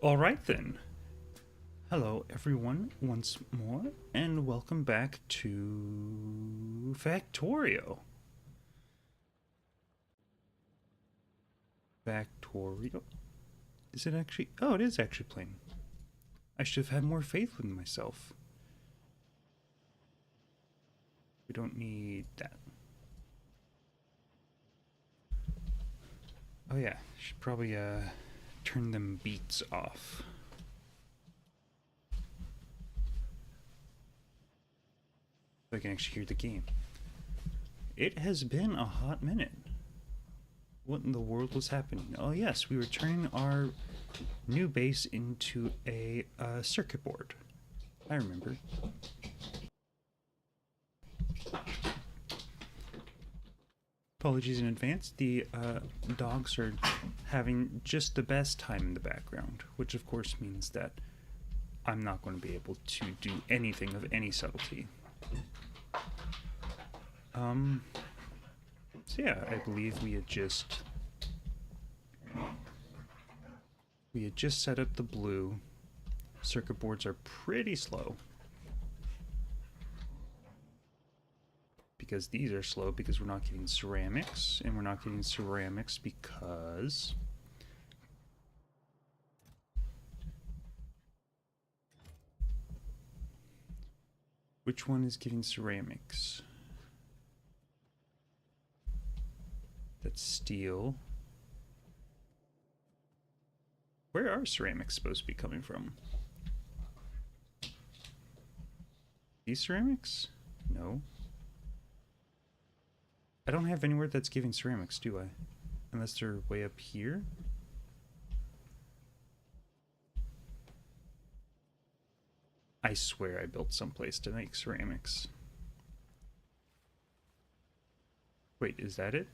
All right then. Hello everyone once more and welcome back to Factorio. Factorio? Is it actually? Oh, it is actually playing. I should have had more faith in myself. We don't need that. Oh yeah, should probably turn them beats off. So I can actually hear the game. It has been a hot minute. What in the world was happening? Oh yes, we were turning our new base into a circuit board. I remember. Apologies in advance. The dogs are having just the best time in the background, which of course means that I'm not going to be able to do anything of any subtlety. So yeah, I believe we had just set up the blue. Circuit boards are pretty slow. Because these are slow because we're not getting ceramics, and we're not getting ceramics because which one is giving ceramics? That's steel. Where are ceramics supposed to be coming from? These ceramics? No. I don't have anywhere that's giving ceramics, do I? Unless they're way up here? I swear I built someplace to make ceramics. Wait, is that it?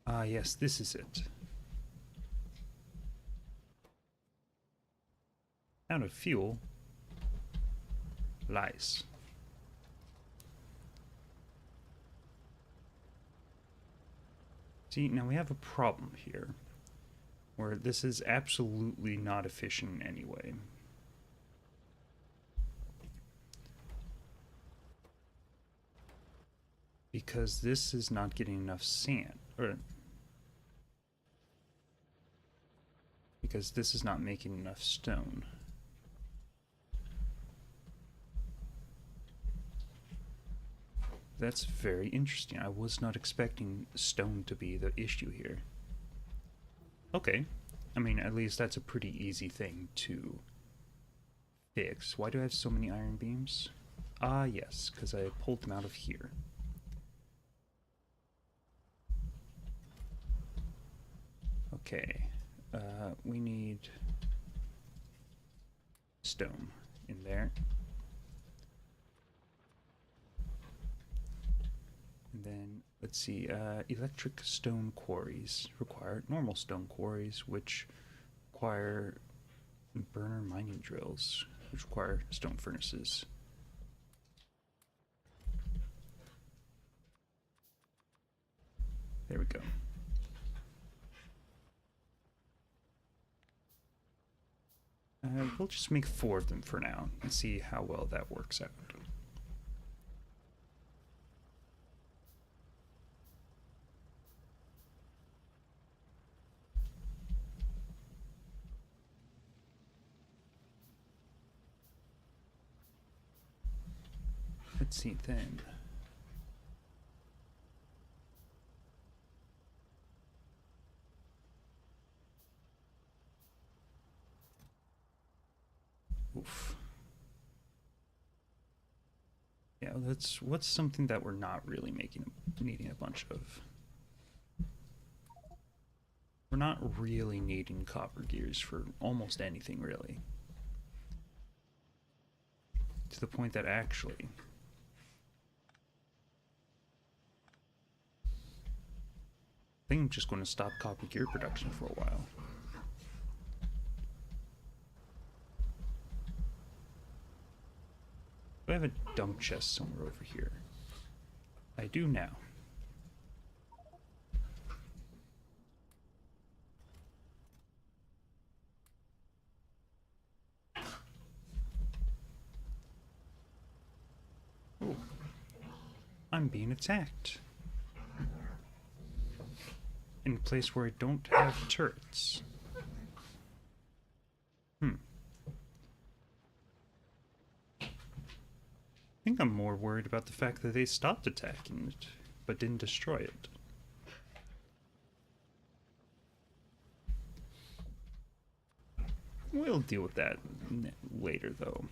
Ah, yes, this is it. Out of fuel. Lies. See, now we have a problem here, where this is absolutely not efficient in any way. Because this is not getting enough sand, or because this is not making enough stone. That's very interesting. I was not expecting stone to be the issue here. Okay. I mean, at least that's a pretty easy thing to fix. Why do I have so many iron beams? Ah, yes, because I pulled them out of here. Okay. We need stone in there. And then, let's see, electric stone quarries require normal stone quarries, which require burner mining drills, which require stone furnaces. There we go. We'll just make 4 of them for now and see how well that works out. Let's see then. Oof. Yeah, what's something that we're not really needing a bunch of. We're not really needing copper gears for almost anything, really. To the point that actually, I think I'm just going to stop copper gear production for a while. Do I have a dump chest somewhere over here? I do now. I'm being attacked. In a place where I don't have turrets. I think I'm more worried about the fact that they stopped attacking it, but didn't destroy it. We'll deal with that later, though.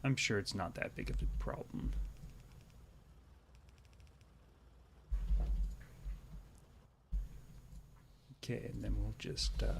I'm sure it's not that big of a problem. Okay, and then we'll just, okay.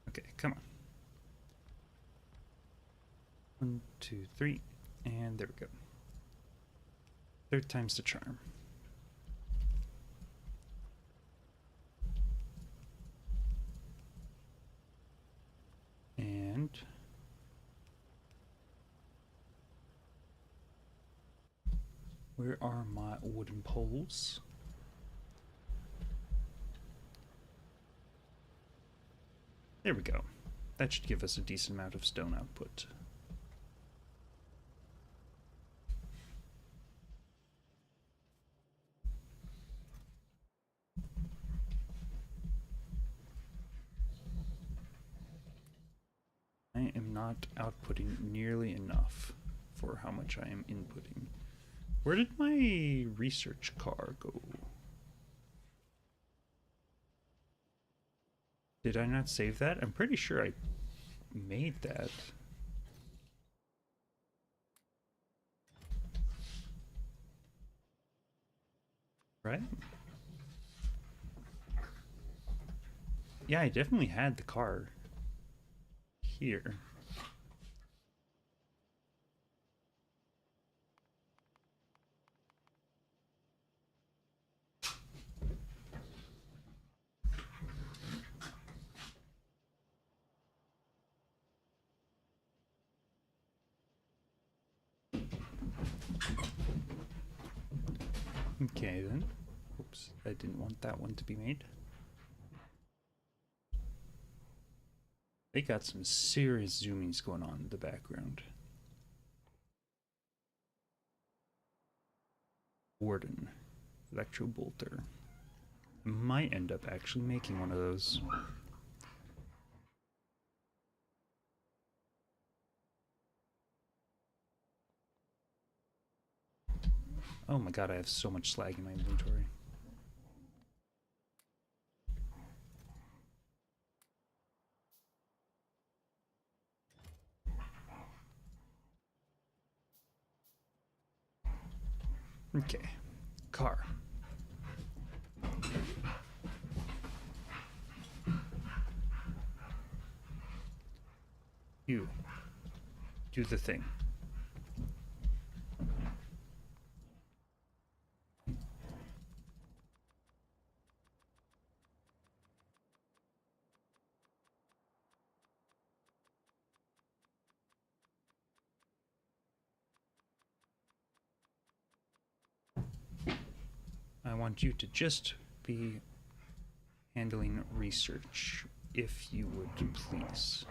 Okay, come on. 1, 2, 3, and there we go. Third time's the charm. And where are my wooden poles? There we go. That should give us a decent amount of stone output. I am not outputting nearly enough for how much I am inputting. Where did my research car go? Did I not save that? I'm pretty sure I made that. Right? Yeah, I definitely had the car here. Okay then. Oops, I didn't want that one to be made. They got some serious zoomings going on in the background. Warden, Electro Bolter. Might end up actually making one of those. Oh my god, I have so much slag in my inventory. Okay, car. You do the thing. I want you to just be handling research, if you would please.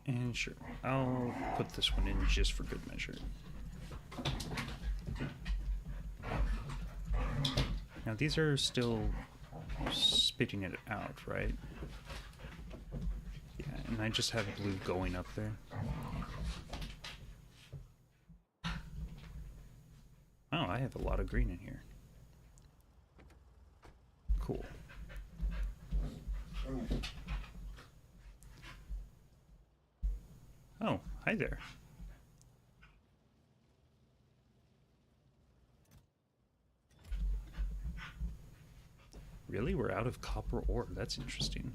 And sure, I'll put this one in just for good measure. Now these are still spitting it out, right? Yeah, and I just have blue going up there. Oh, I have a lot of green in here. Cool. Oh, hi there. Really? We're out of copper ore. That's interesting.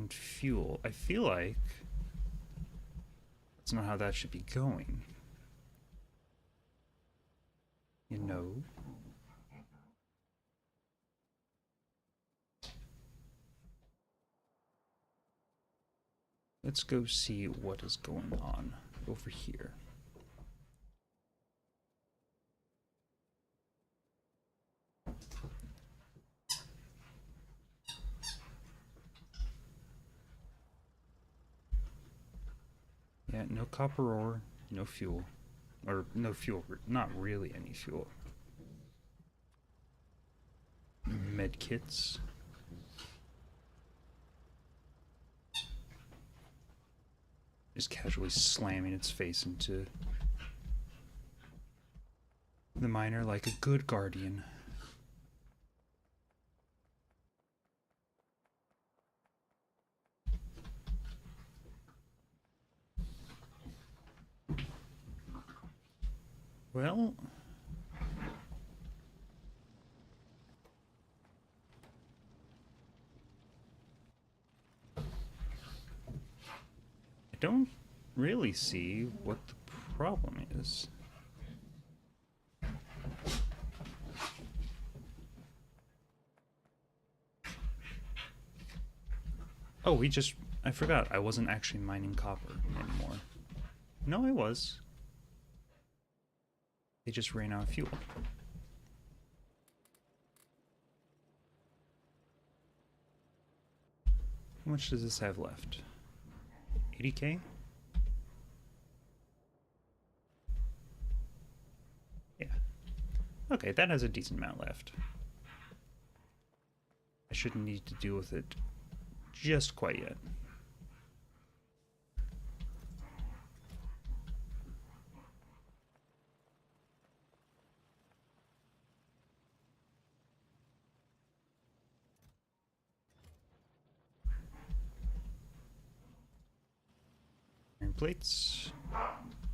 and fuel. I feel like that's not how that should be going. You know? Let's go see what is going on over here. Yeah, no copper ore, no fuel. Or no fuel, not really any fuel. Med kits. Just casually slamming its face into the miner like a good guardian. Well, I don't really see what the problem is. Oh, I forgot, I wasn't actually mining copper anymore. No, I was. They just ran out of fuel. How much does this have left? 80k? Yeah. Okay, that has a decent amount left. I shouldn't need to deal with it just quite yet. Iron plates.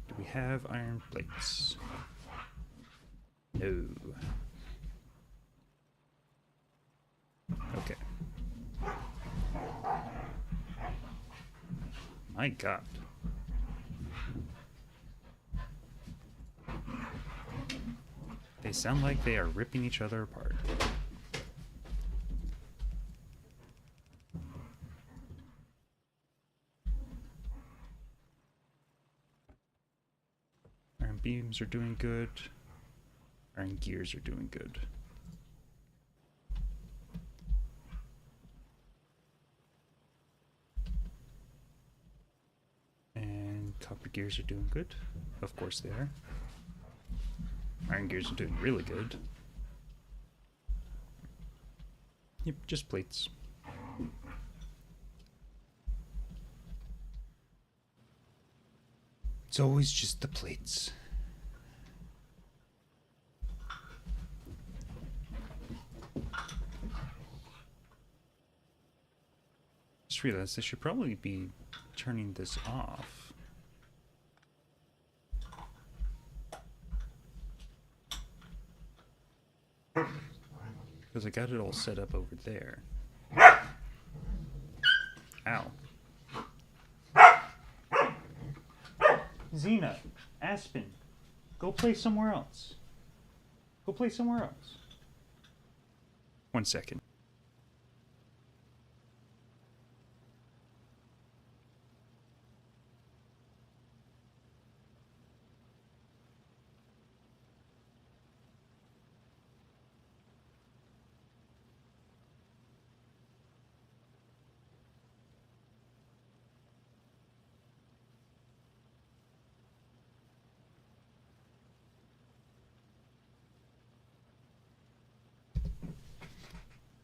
Do we have iron plates? No. Okay. My God. They sound like they are ripping each other apart. Iron beams are doing good. Iron gears are doing good. And copper gears are doing good. Of course they are. Iron gears are doing really good. Yep, just plates. It's always just the plates. Just realized I should probably be turning this off. Because I got it all set up over there. Ow. Xena, Aspen, go play somewhere else. Go play somewhere else. 1 second.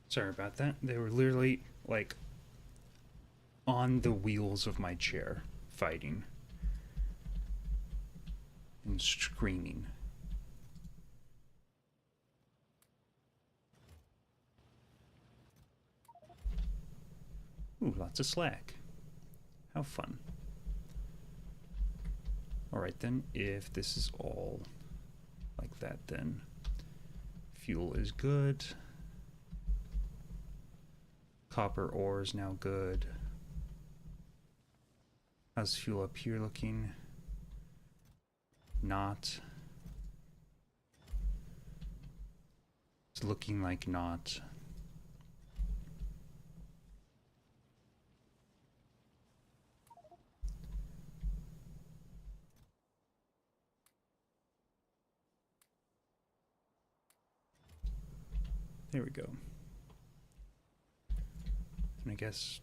Sorry about that. They were literally, like, on the wheels of my chair, fighting. And screaming. Ooh, lots of slack. How fun. Alright then, if this is all like that then. Fuel is good. Copper ore is now good. How's fuel up here looking? Not. It's looking like not. There we go. And I guess,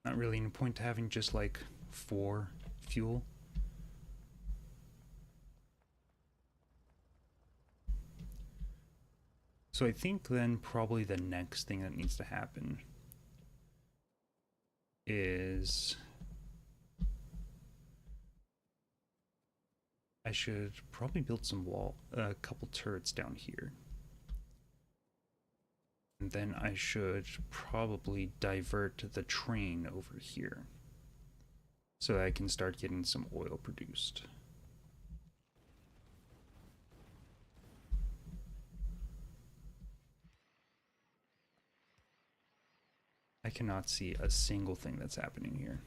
not really any point to having just like 4 fuel. So I think then probably the next thing that needs to happen is I should probably build some a couple turrets down here. And then I should probably divert the train over here so that I can start getting some oil produced. I cannot see a single thing that's happening here.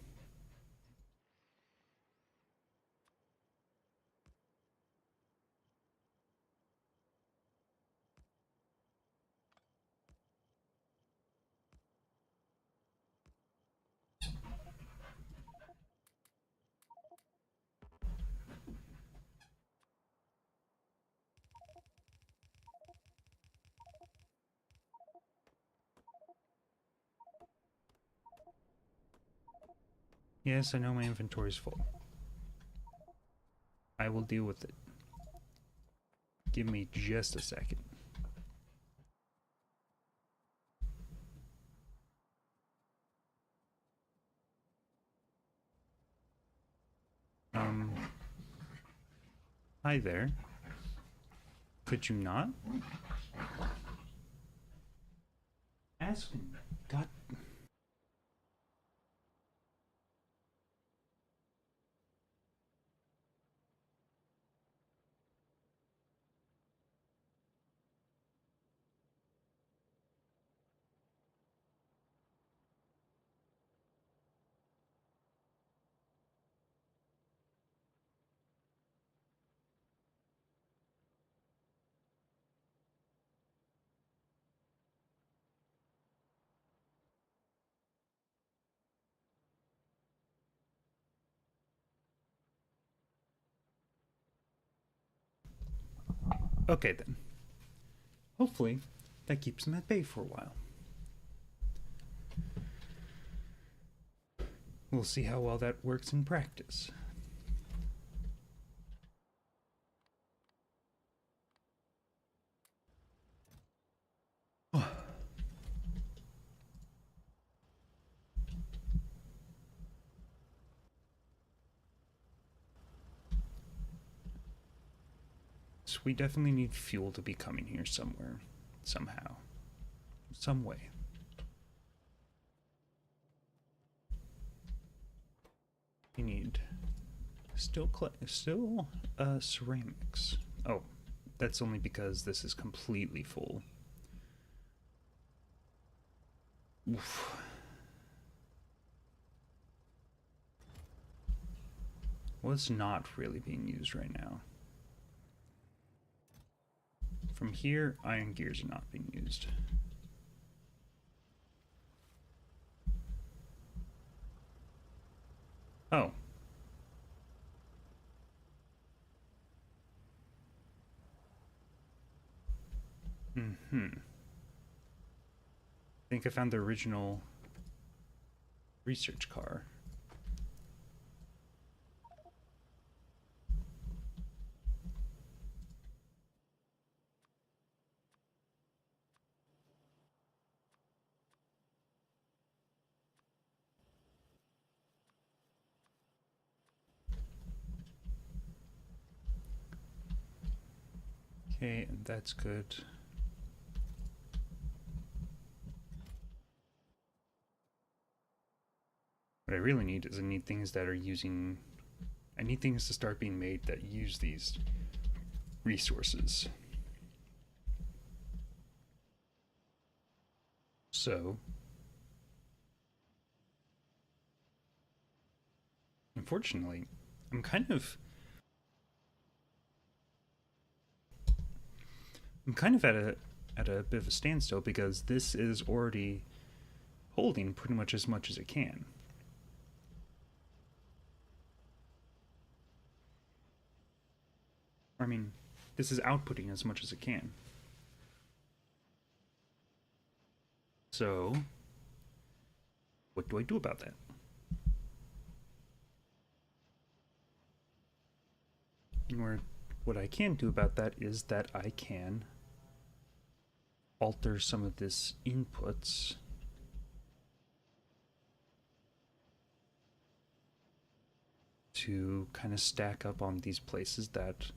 Yes, I know my inventory's full. I will deal with it. Give me just a second. Hi there. Could you not? Aspen. God. Okay then. Hopefully, that keeps them at bay for a while. We'll see how well that works in practice. So we definitely need fuel to be coming here somewhere, somehow, some way. We need still ceramics. Oh, that's only because this is completely full. Oof. What's not really being used right now? From here, iron gears are not being used. Oh. I think I found the original research car. Okay, that's good. What I really need is I need things that are using... I need things to start being made that use these resources. So, unfortunately, I'm kind of I'm kind of at a bit of a standstill because this is already holding pretty much as it can. I mean, this is outputting as much as it can. So, what do I do about that? And what I can do about that is that I can alter some of this inputs to kind of stack up on these places that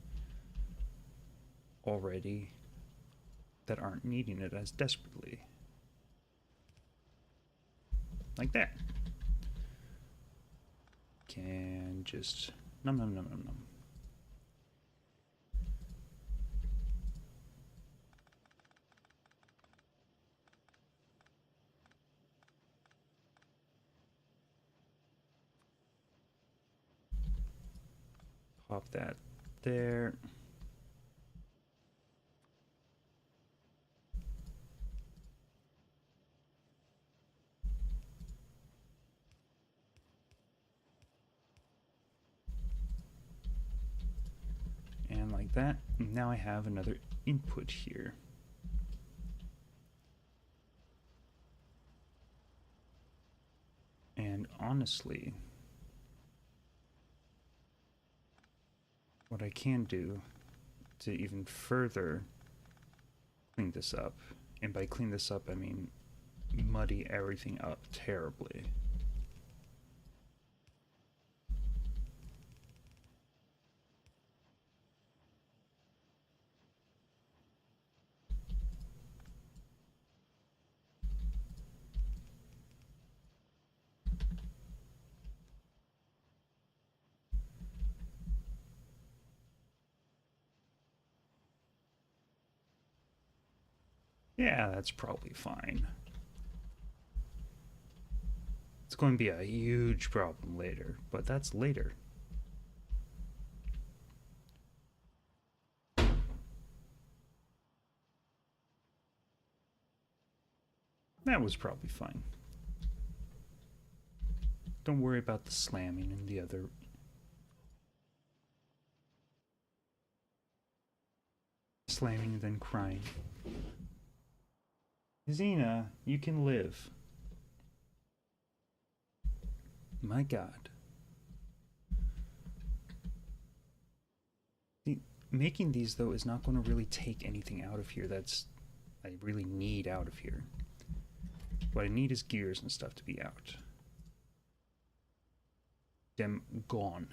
already that aren't needing it as desperately. Like that. Can just num num num num num. Pop that there. And like that. Now I have another input here. And honestly, what I can do to even further clean this up, and by clean this up, I mean muddy everything up terribly. Yeah, that's probably fine. It's going to be a huge problem later, but that's later. That was probably fine. Don't worry about the slamming and the other. Slamming and then crying. Xena, you can live. My god. Making these, though, is not going to really take anything out of here that's I really need out of here. What I need is gears and stuff to be out. Them gone.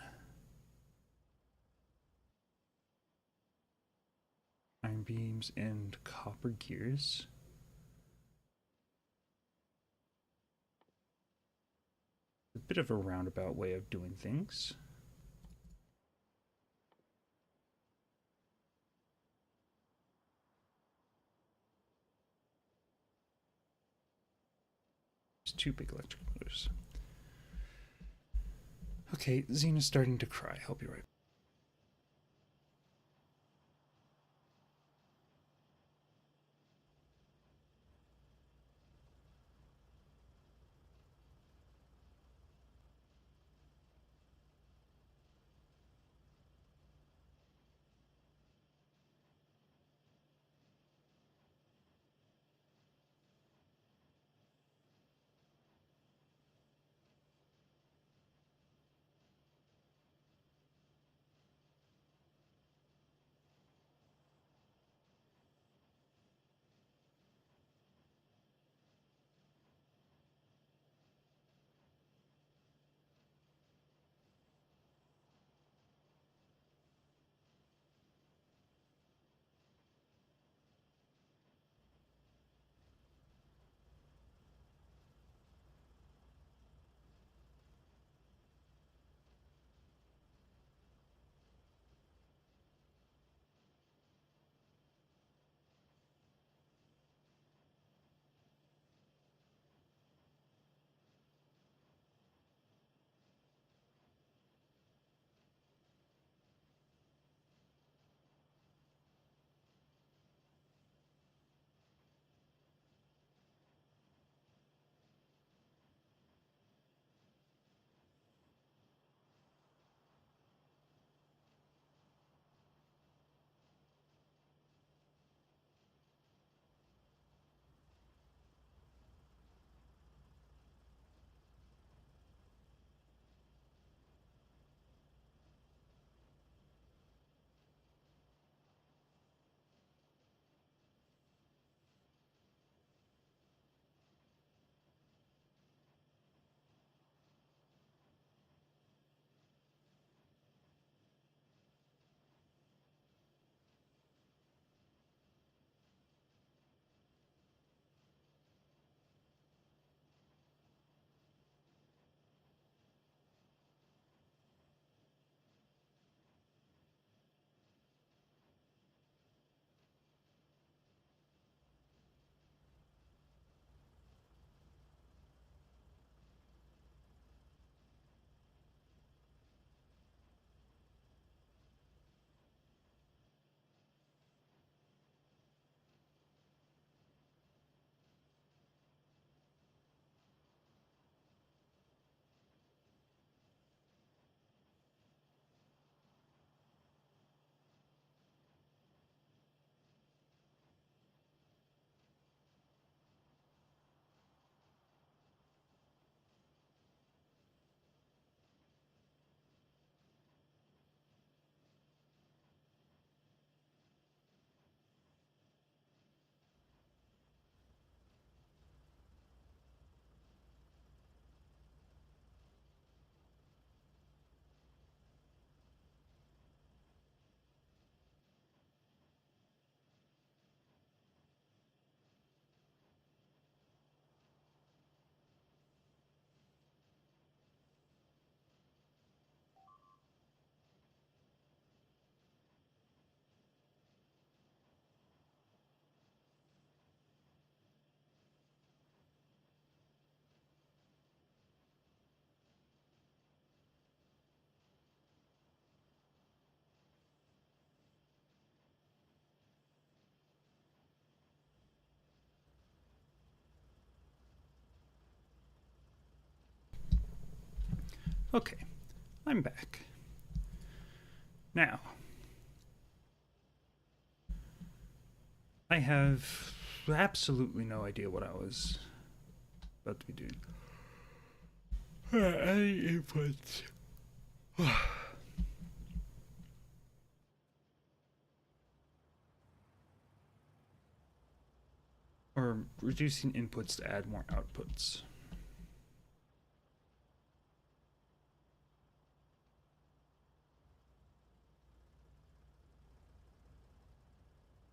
Iron beams and copper gears. A bit of a roundabout way of doing things. There's two big electric motors. Okay, Xena's starting to cry. I'll be right back. Okay, I'm back. Now, I have absolutely no idea what I was about to be doing. Any inputs? Or reducing inputs to add more outputs.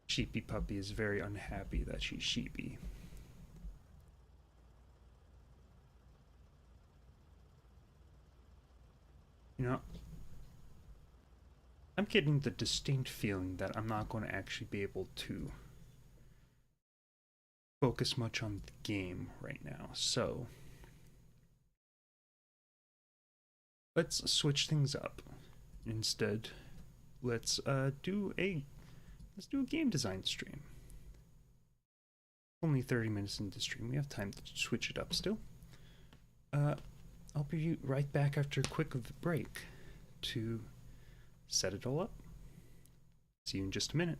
Sheepy Puppy is very unhappy that she's sheepy. You know, I'm getting the distinct feeling that I'm not going to actually be able to focus much on the game right now. So, let's switch things up. Instead, let's do a game design stream. Only 30 minutes into the stream. We have time to switch it up still. I'll be right back after a quick break to set it all up. See you in just a minute.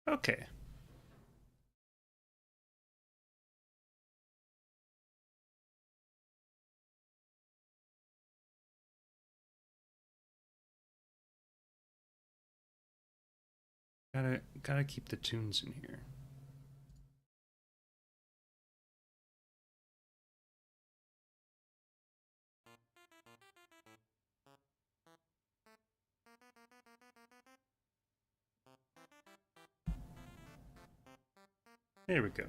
Okay. Gotta keep the tunes in here. There we go.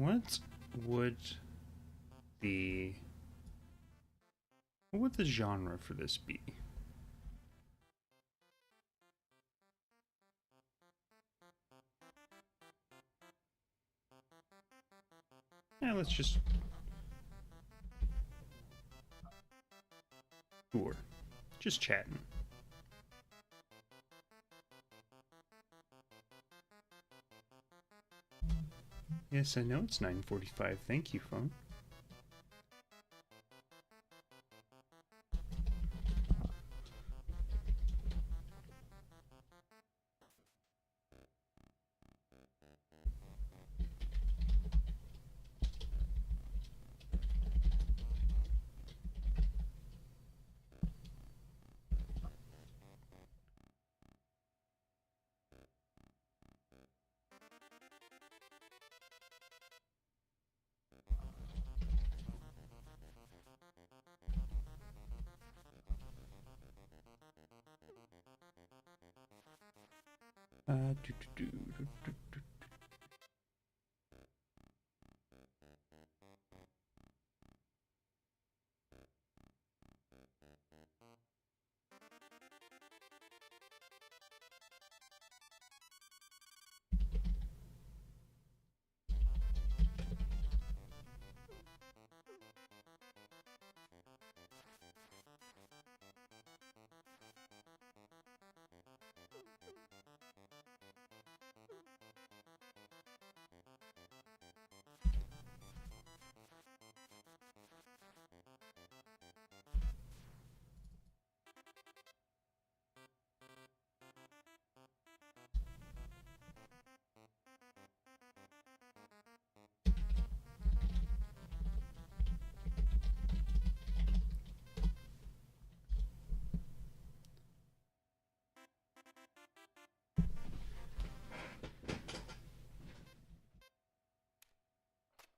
What would the what would the genre for this be? Yeah, let's just tour. Just chatting. Yes, I know it's 9:45. Thank you, phone. Do, do, do, do, do, do.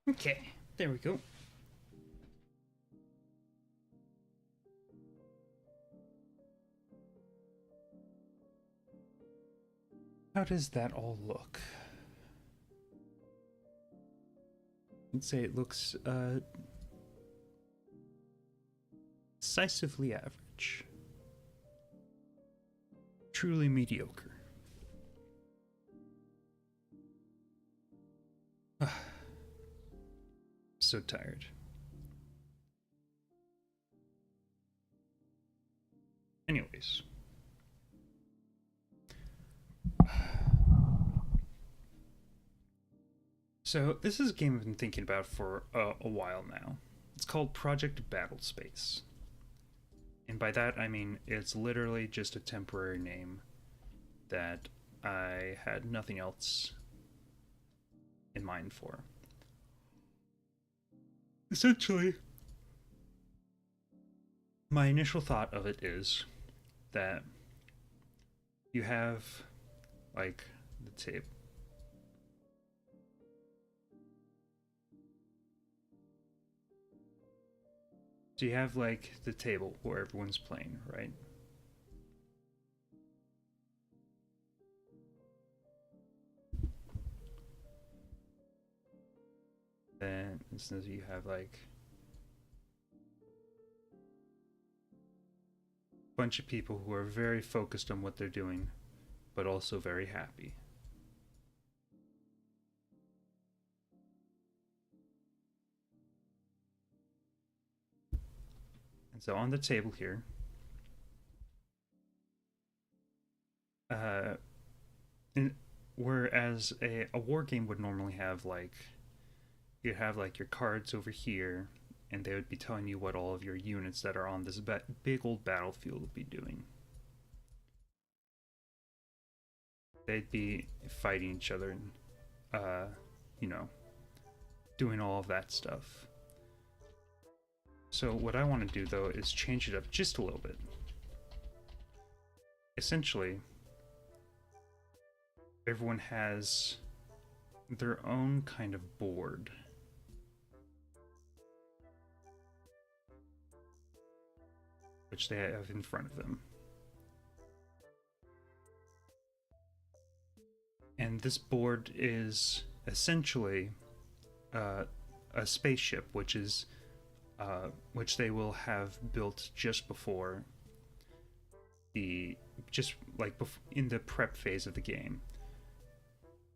Okay, there we go. How does that all look? I'd say it looks decisively average. Truly mediocre. So tired. Anyways. So, this is a game I've been thinking about for a while now. It's called Project Battle Space. And by that, I mean it's literally just a temporary name that I had nothing else in mind for. Essentially, my initial thought of it is that you have, like, the tape. So you have, like, the table where everyone's playing, right? Then, instead, you have, like, bunch of people who are very focused on what they're doing, but also very happy. And so on the table here, uh, whereas a war game would normally have like, you'd have like your cards over here, and they would be telling you what all of your units that are on this big old battlefield would be doing. They'd be fighting each other and, you know, doing all of that stuff. So what I want to do though is change it up just a little bit. Essentially, everyone has their own kind of board. Which they have in front of them. And this board is essentially a spaceship, which is which they will have built just before the in the prep phase of the game,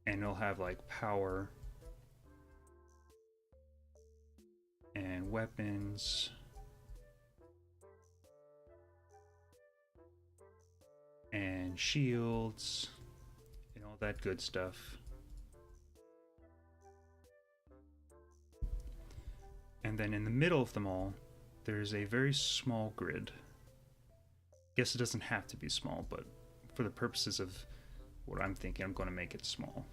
and it'll have like power and weapons and shields and all that good stuff. And then in the middle of them all, there's a very small grid. Guess it doesn't have to be small, but for the purposes of what I'm thinking, I'm going to make it small.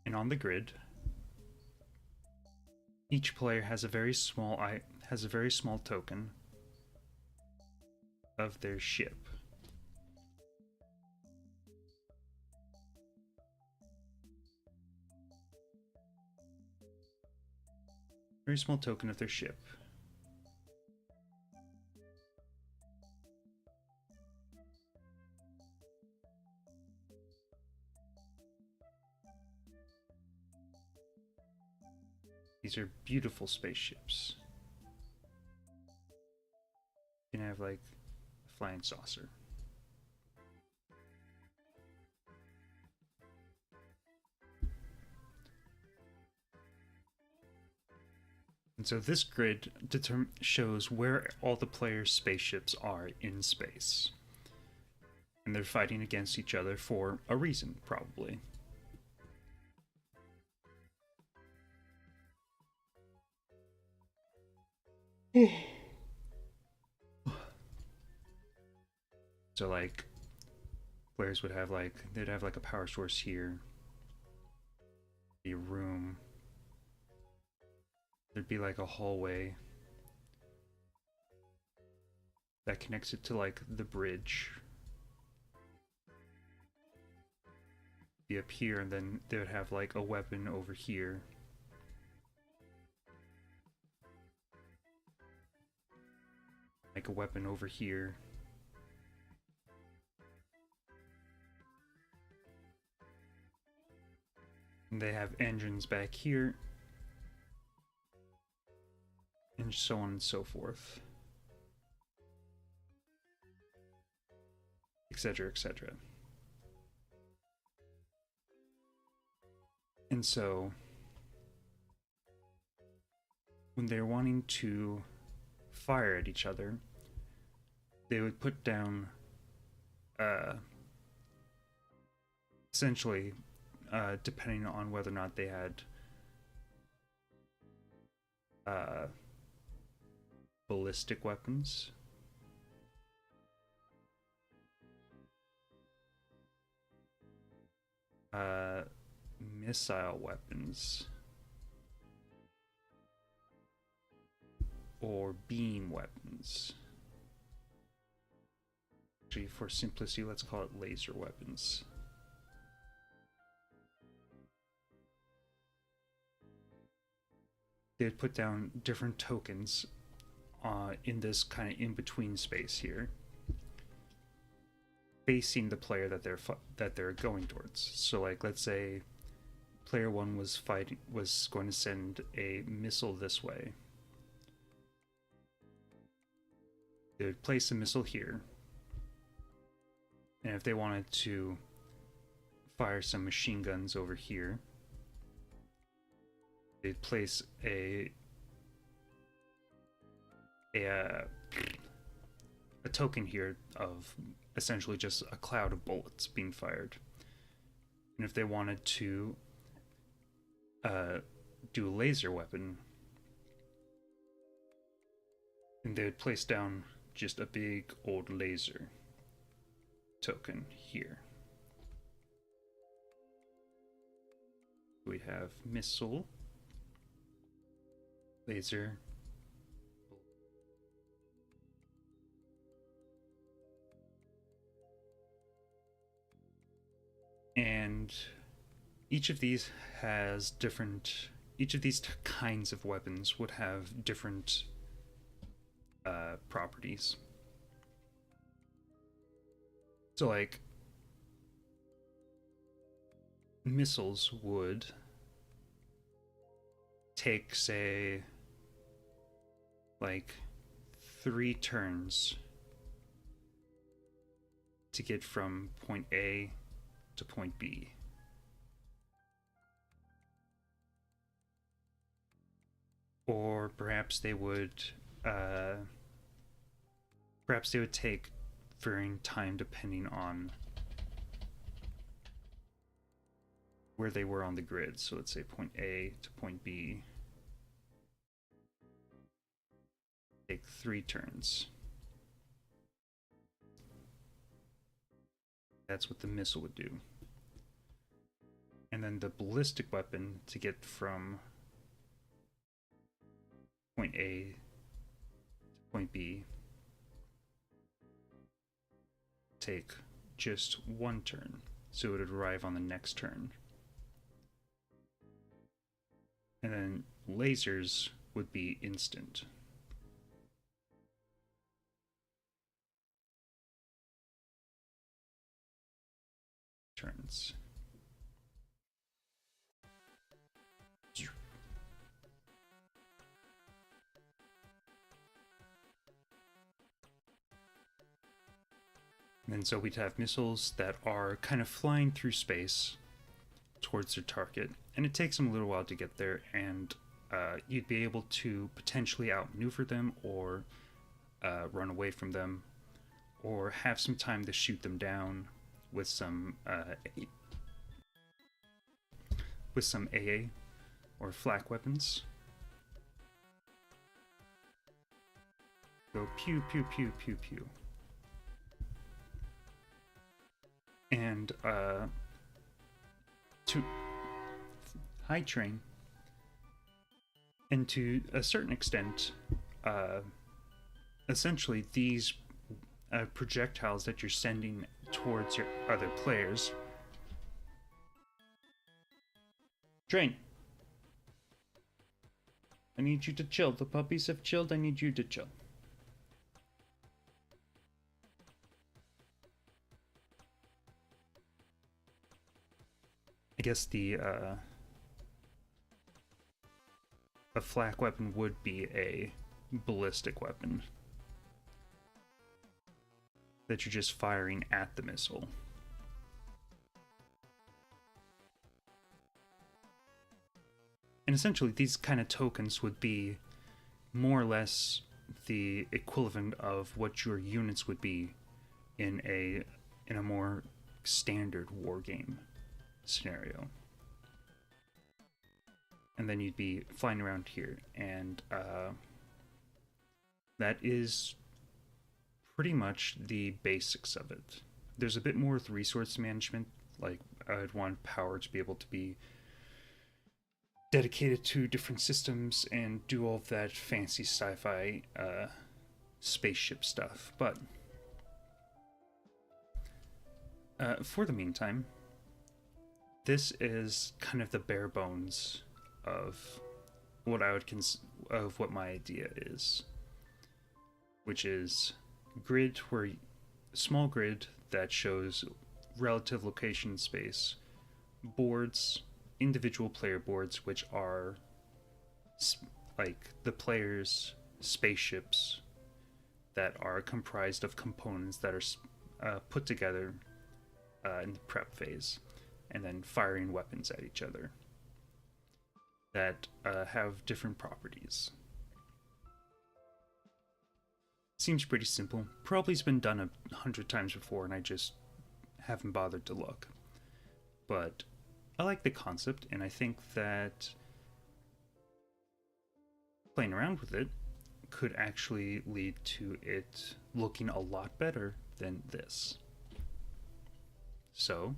And on the grid, each player has a very small token of their ship. Very small token of their ship. These are beautiful spaceships. You can have like a flying saucer. And so this grid shows where all the players' spaceships are in space. And they're fighting against each other for a reason, probably. So like, players would have like, they'd have like a power source here, a room, there'd be like a hallway that connects it to like the bridge. Be up here, and then they would have like a weapon over here. Like a weapon over here. And they have engines back here. And so on and so forth. Etc., etc. And so, when they're wanting to fire at each other, they would put down, essentially, depending on whether or not they had ballistic weapons, missile weapons, or beam weapons. Actually, for simplicity, let's call it laser weapons. They'd put down different tokens in this kind of in-between space here, facing the player that they're going towards. So like, let's say player one was going to send a missile this way. They would place a missile here, and if they wanted to fire some machine guns over here, they'd place a token here of essentially just a cloud of bullets being fired. And if they wanted to do a laser weapon, and they would place down just a big old laser token here. We have missile, laser, and each of these has different, each of these kinds of weapons would have different properties. So like missiles would take, say, like 3 turns to get from point A to point B. Or perhaps they would take varying time depending on where they were on the grid. So let's say point A to point B take 3 turns. That's what the missile would do. And then the ballistic weapon to get from point A to point B take just 1 turn, so it would arrive on the next turn. And then lasers would be instant. Turns. And so we'd have missiles that are kind of flying through space towards their target, and it takes them a little while to get there, and you'd be able to potentially outmaneuver them or run away from them, or have some time to shoot them down with some AA or flak weapons. Go pew pew pew pew pew. And to high train, and to a certain extent, essentially these projectiles that you're sending towards your other players. Train, I need you to chill. The puppies have chilled. I need you to chill. I guess a flak weapon would be a ballistic weapon that you're just firing at the missile. And essentially these kind of tokens would be more or less the equivalent of what your units would be in a more standard war game scenario. And then you'd be flying around here, and that is pretty much the basics of it. There's a bit more with resource management, like I'd want power to be able to be dedicated to different systems and do all of that fancy sci-fi spaceship stuff, but for the meantime, this is kind of the bare bones of what I would of what my idea is, which is grid, where small grid that shows relative location space, boards individual player boards, which are like the players' spaceships that are comprised of components that are put together in the prep phase, and then firing weapons at each other that have different properties. Seems pretty simple. Probably has been done 100 times before, and I just haven't bothered to look. But I like the concept, and I think that playing around with it could actually lead to it looking a lot better than this. So,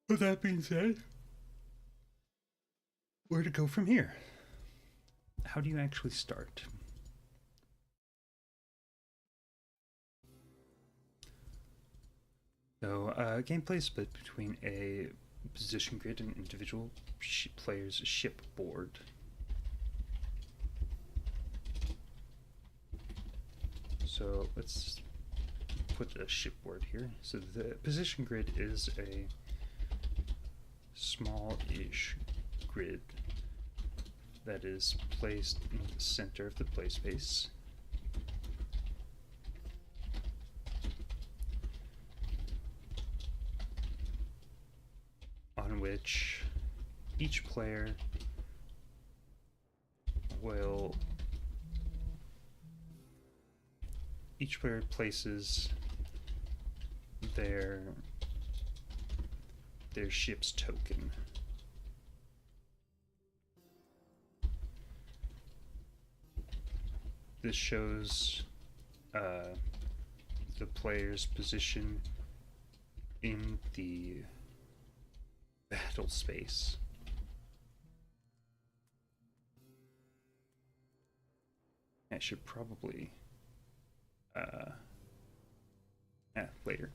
with that being said, where to go from here? How do you actually start? So, gameplay is split between a position grid and individual player's ship board. So let's put a shipboard here. So the position grid is a small-ish grid that is placed in the center of the play space. On which each player places their ship's token. This shows the player's position in the battle space. I should probably later.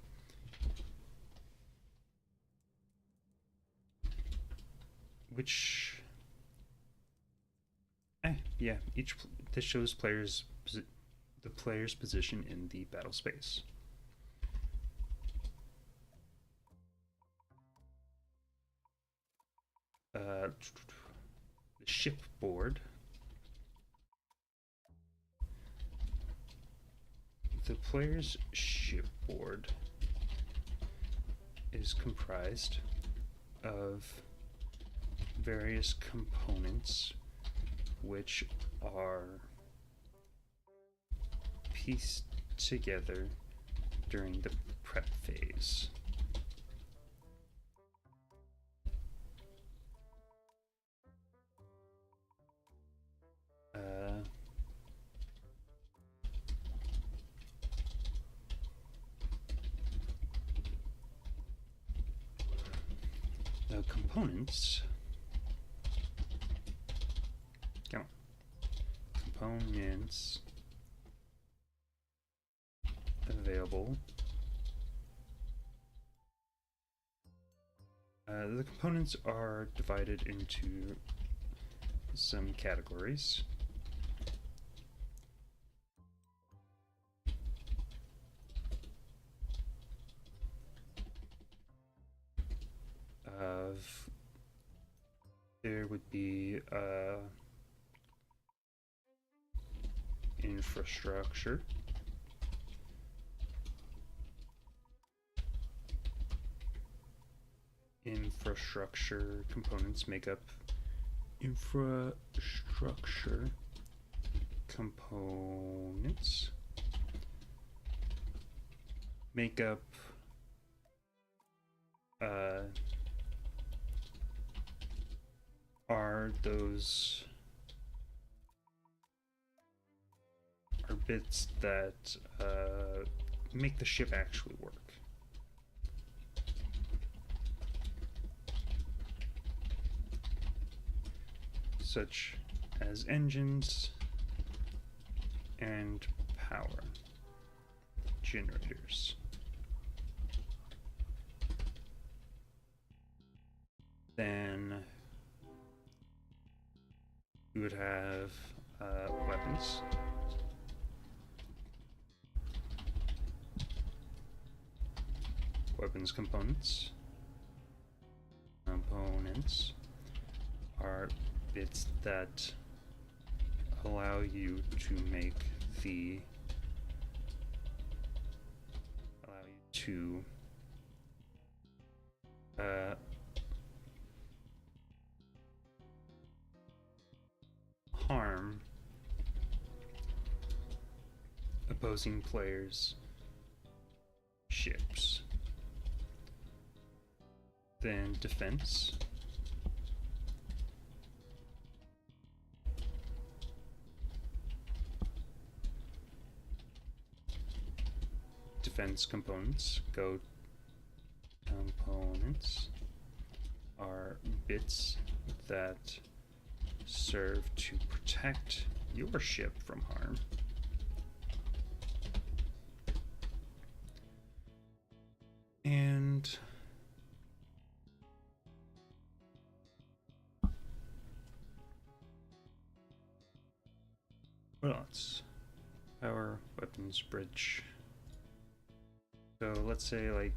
Which yeah, this shows the player's position in the battle space. The shipboard. The player's shipboard is comprised of various components which are pieced together during the prep phase. The components. Come on. Components available. The components are divided into some categories. There would be infrastructure, components make up infrastructure components make up are bits that make the ship actually work. Such as engines and power generators. Then we would have weapons. Weapons components. components are bits that allow you to make the harm opposing players' ships. Then defense. Defense components are bits that serve to protect your ship from harm. And what else? Power, weapons, bridge. So let's say like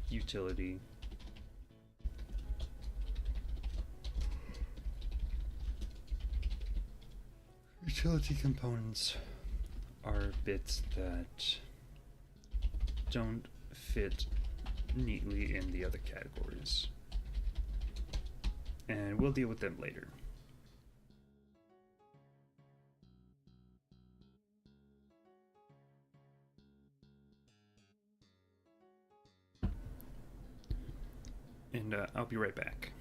utility. Utility components are bits that don't fit neatly in the other categories. And we'll deal with them later. And I'll be right back.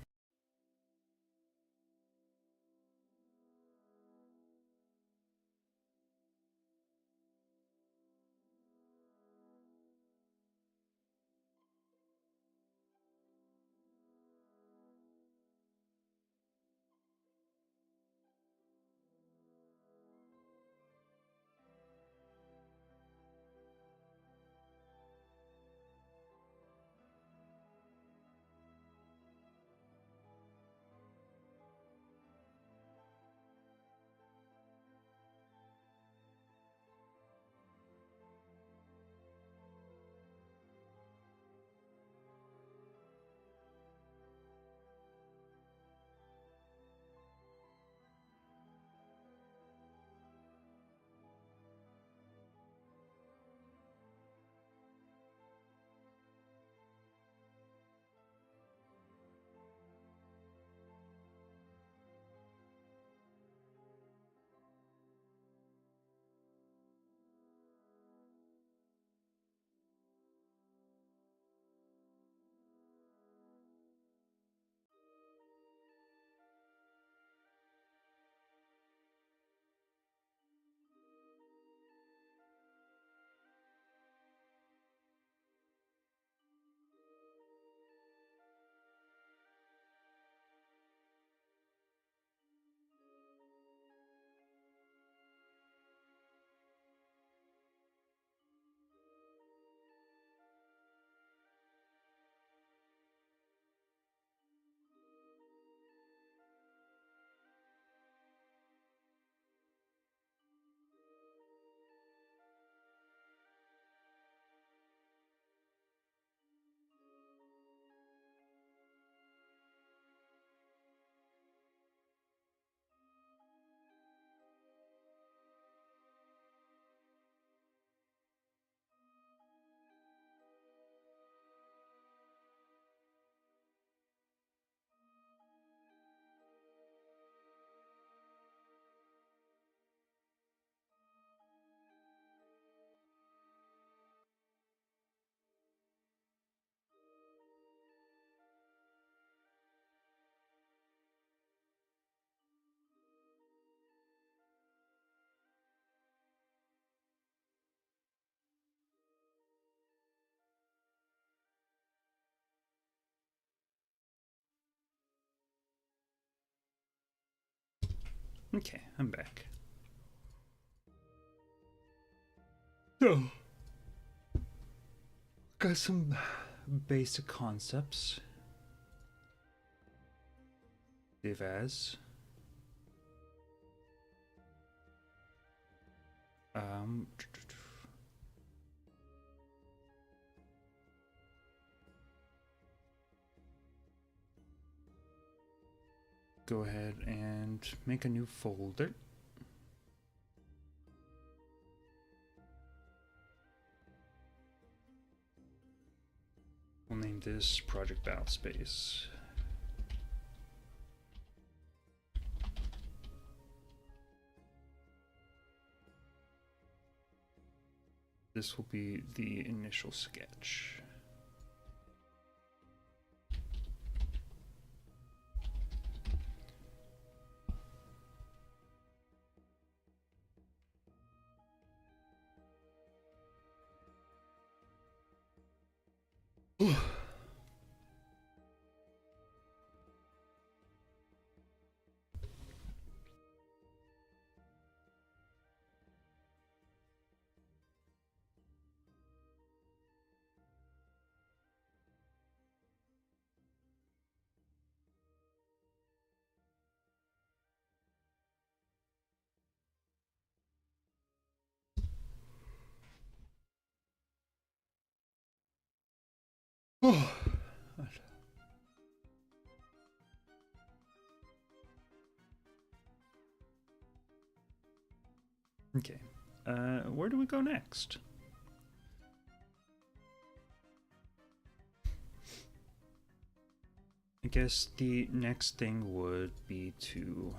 Okay, I'm back. So, got some basic concepts. Div as. Um, go ahead and make a new folder. We'll name this Project Battle Space. This will be the initial sketch. Okay, where do we go next? I guess the next thing would be to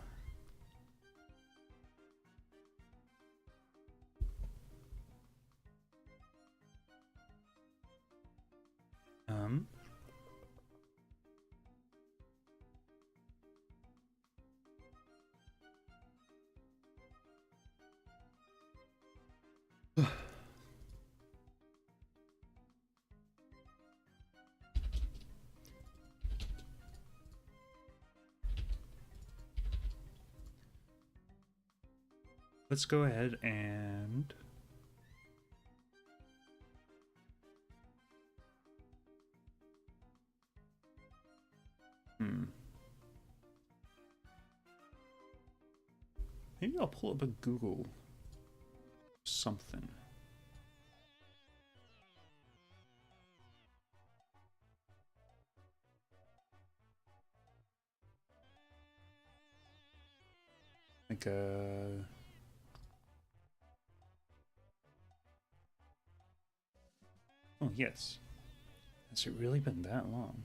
let's go ahead and maybe I'll pull up a Google something. Like oh yes. Has it really been that long?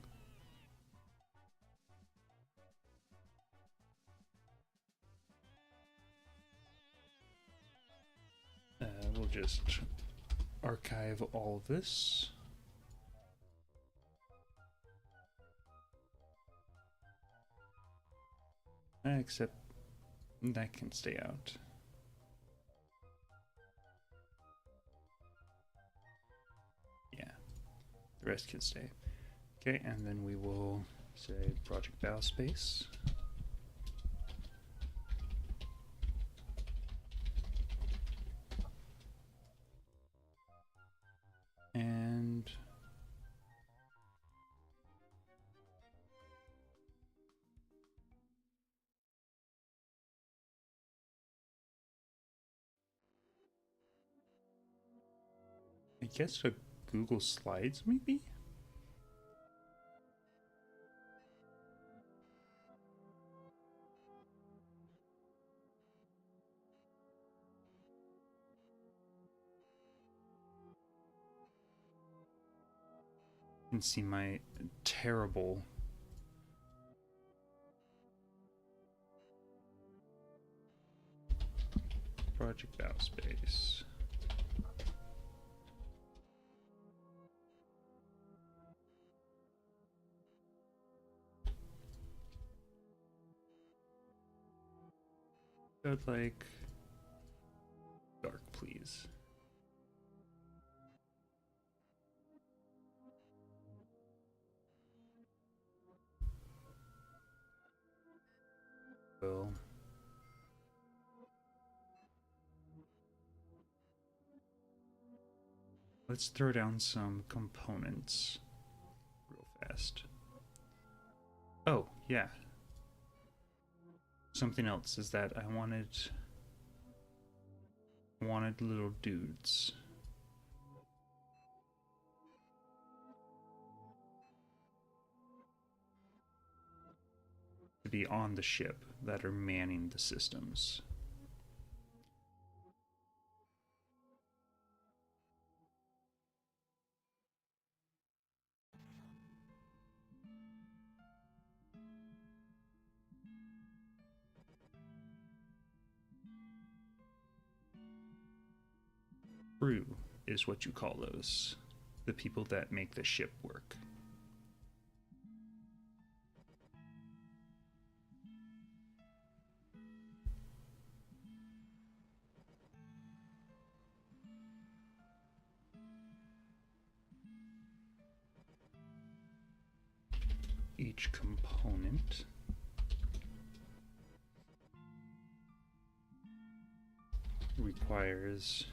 We'll just archive all of this. Except that can stay out. Yeah, the rest can stay. Okay, and then we will say Project Battle Space. And I guess a Google Slides, maybe? You can see my terrible Project Battle Space. I would like dark, please. Well, let's throw down some components real fast. Oh, yeah. Something else is that I wanted little dudes. to be on the ship that are manning the systems. Crew is what you call those, the people that make the ship work. Each component requires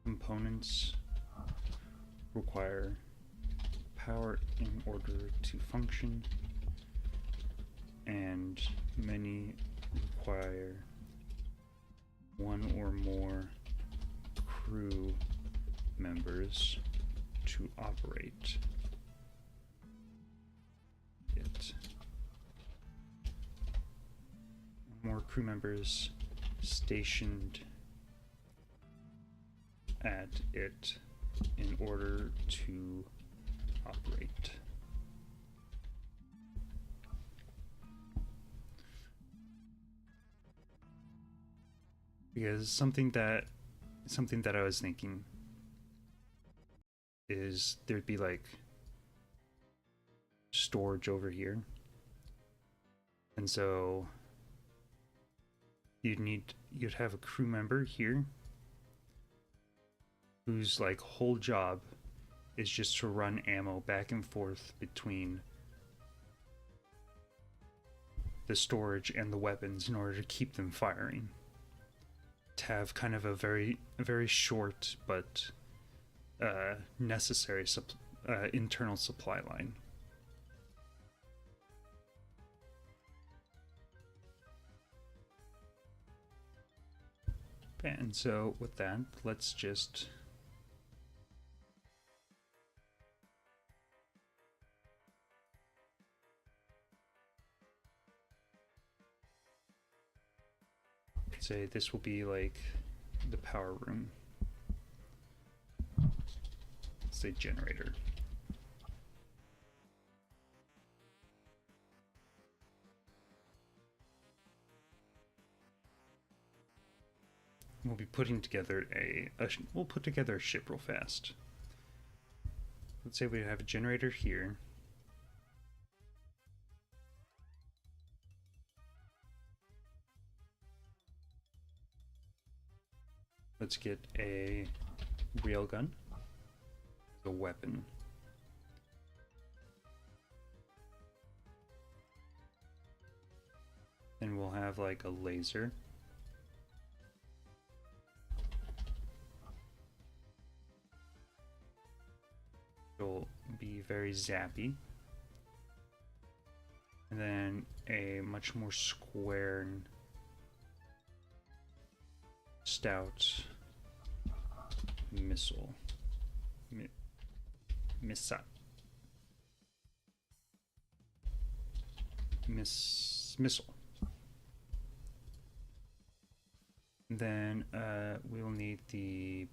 components require power in order to function, and many require one or more crew members to operate it. More crew members stationed at it in order to operate. Because something that I was thinking is there'd be like storage over here, and so you'd have a crew member here whose like whole job is just to run ammo back and forth between the storage and the weapons in order to keep them firing. To have kind of a very short but necessary internal supply line. And so with that, let's just say this will be like the power room. Let's say generator. We'll be putting together we'll put together a ship real fast. Let's say we have a generator here. Let's get a railgun as a weapon. Then we'll have like a laser. It'll be very zappy. And then a much more square and stout missile. Missile. Then we'll need the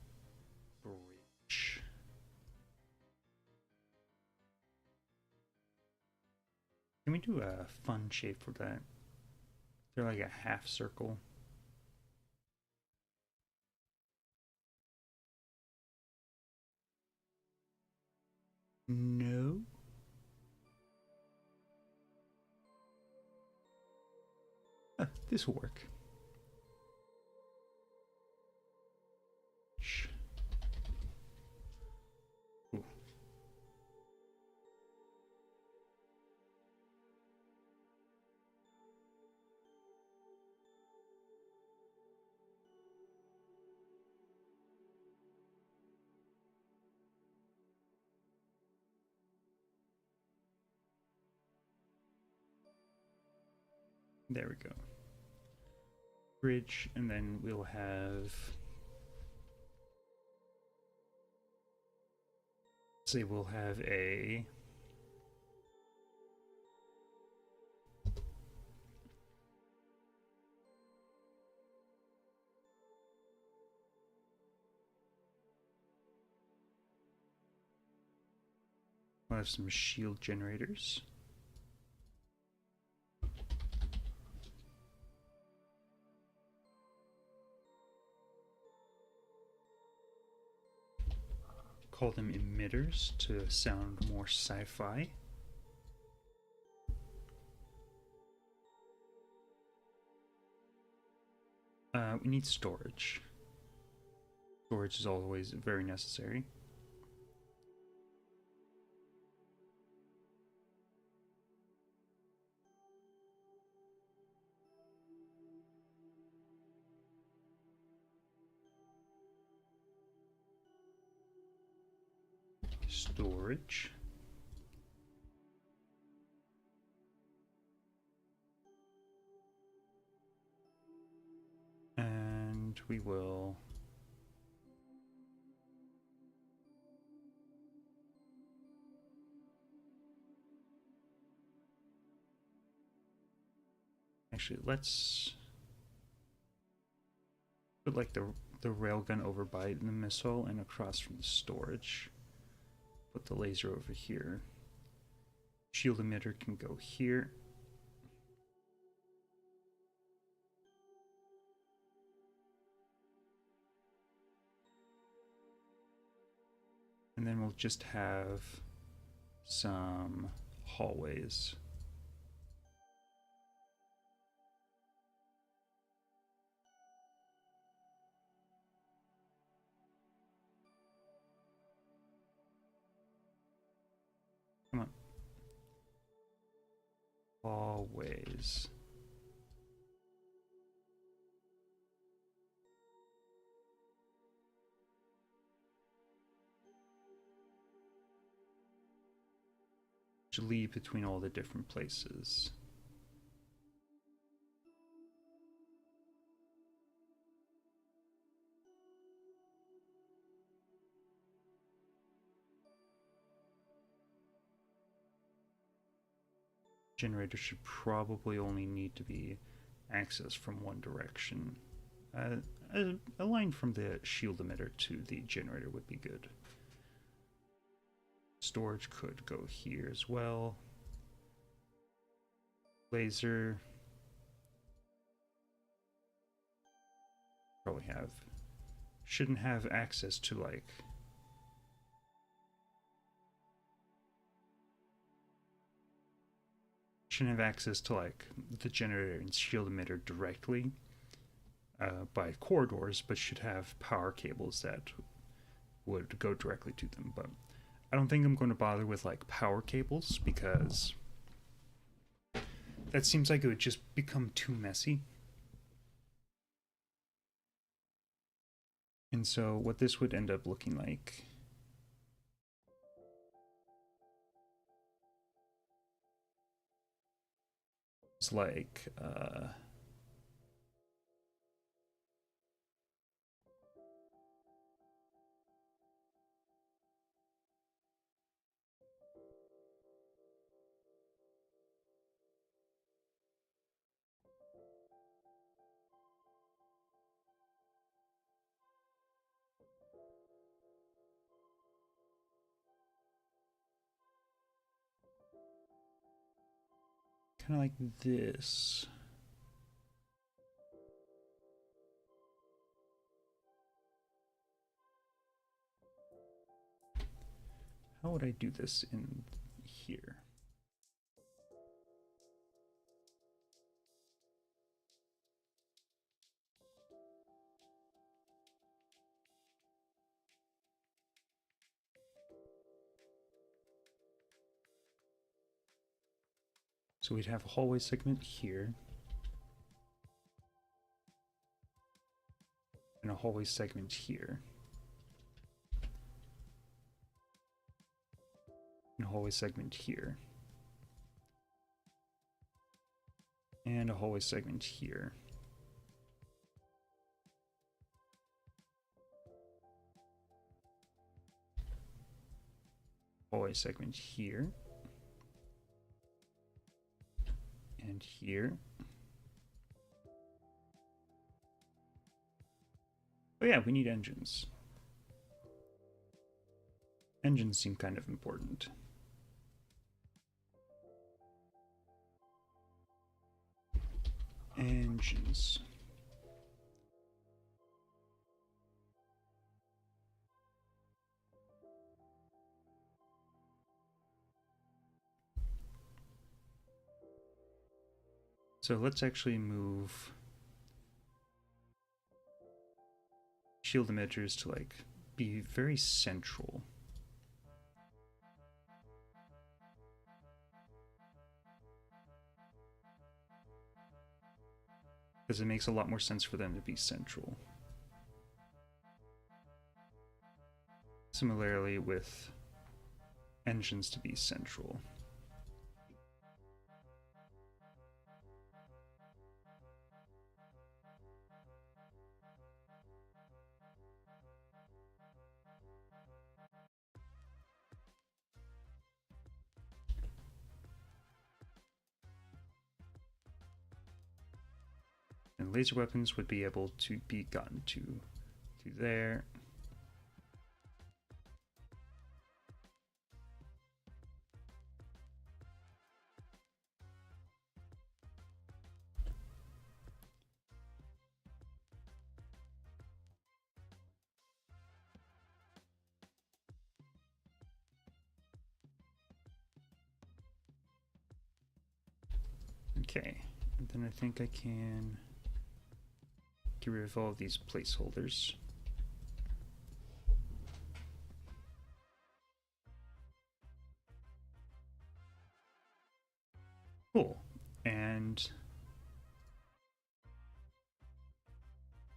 bridge. Can we do a fun shape for that? They're like a half circle. No. This will work. Ooh. There we go. Bridge, and then we'll have say we'll have a we'll have some shield generators. Call them emitters to sound more sci-fi. We need storage. Storage is always very necessary. Storage. And we will actually let's put like the railgun over by the missile and across from the storage. Put the laser over here. Shield emitter can go here. And then we'll just have some hallways. Come on. Hallways. To lead between all the different places. Generator should probably only need to be accessed from one direction. A line from the shield emitter to the generator would be good. Storage could go here as well. Laser. Probably shouldn't have access to like the generator and shield emitter directly by corridors, but should have power cables that would go directly to them. But I don't think I'm going to bother with like power cables because that seems like it would just become too messy. And so what this would end up looking like is like kind of like this. How would I do this in here? So we'd have a hallway segment here, and a hallway segment here, and a hallway segment here, and a hallway segment here. hallway segment here. And here. Oh yeah, we need engines. Engines seem kind of important. Engines. So let's actually move shield emitters to like be very central. Because it makes a lot more sense for them to be central. Similarly with engines to be central. And laser weapons would be able to be gotten to there. Okay, and then I think I can get rid of all of these placeholders. Cool. And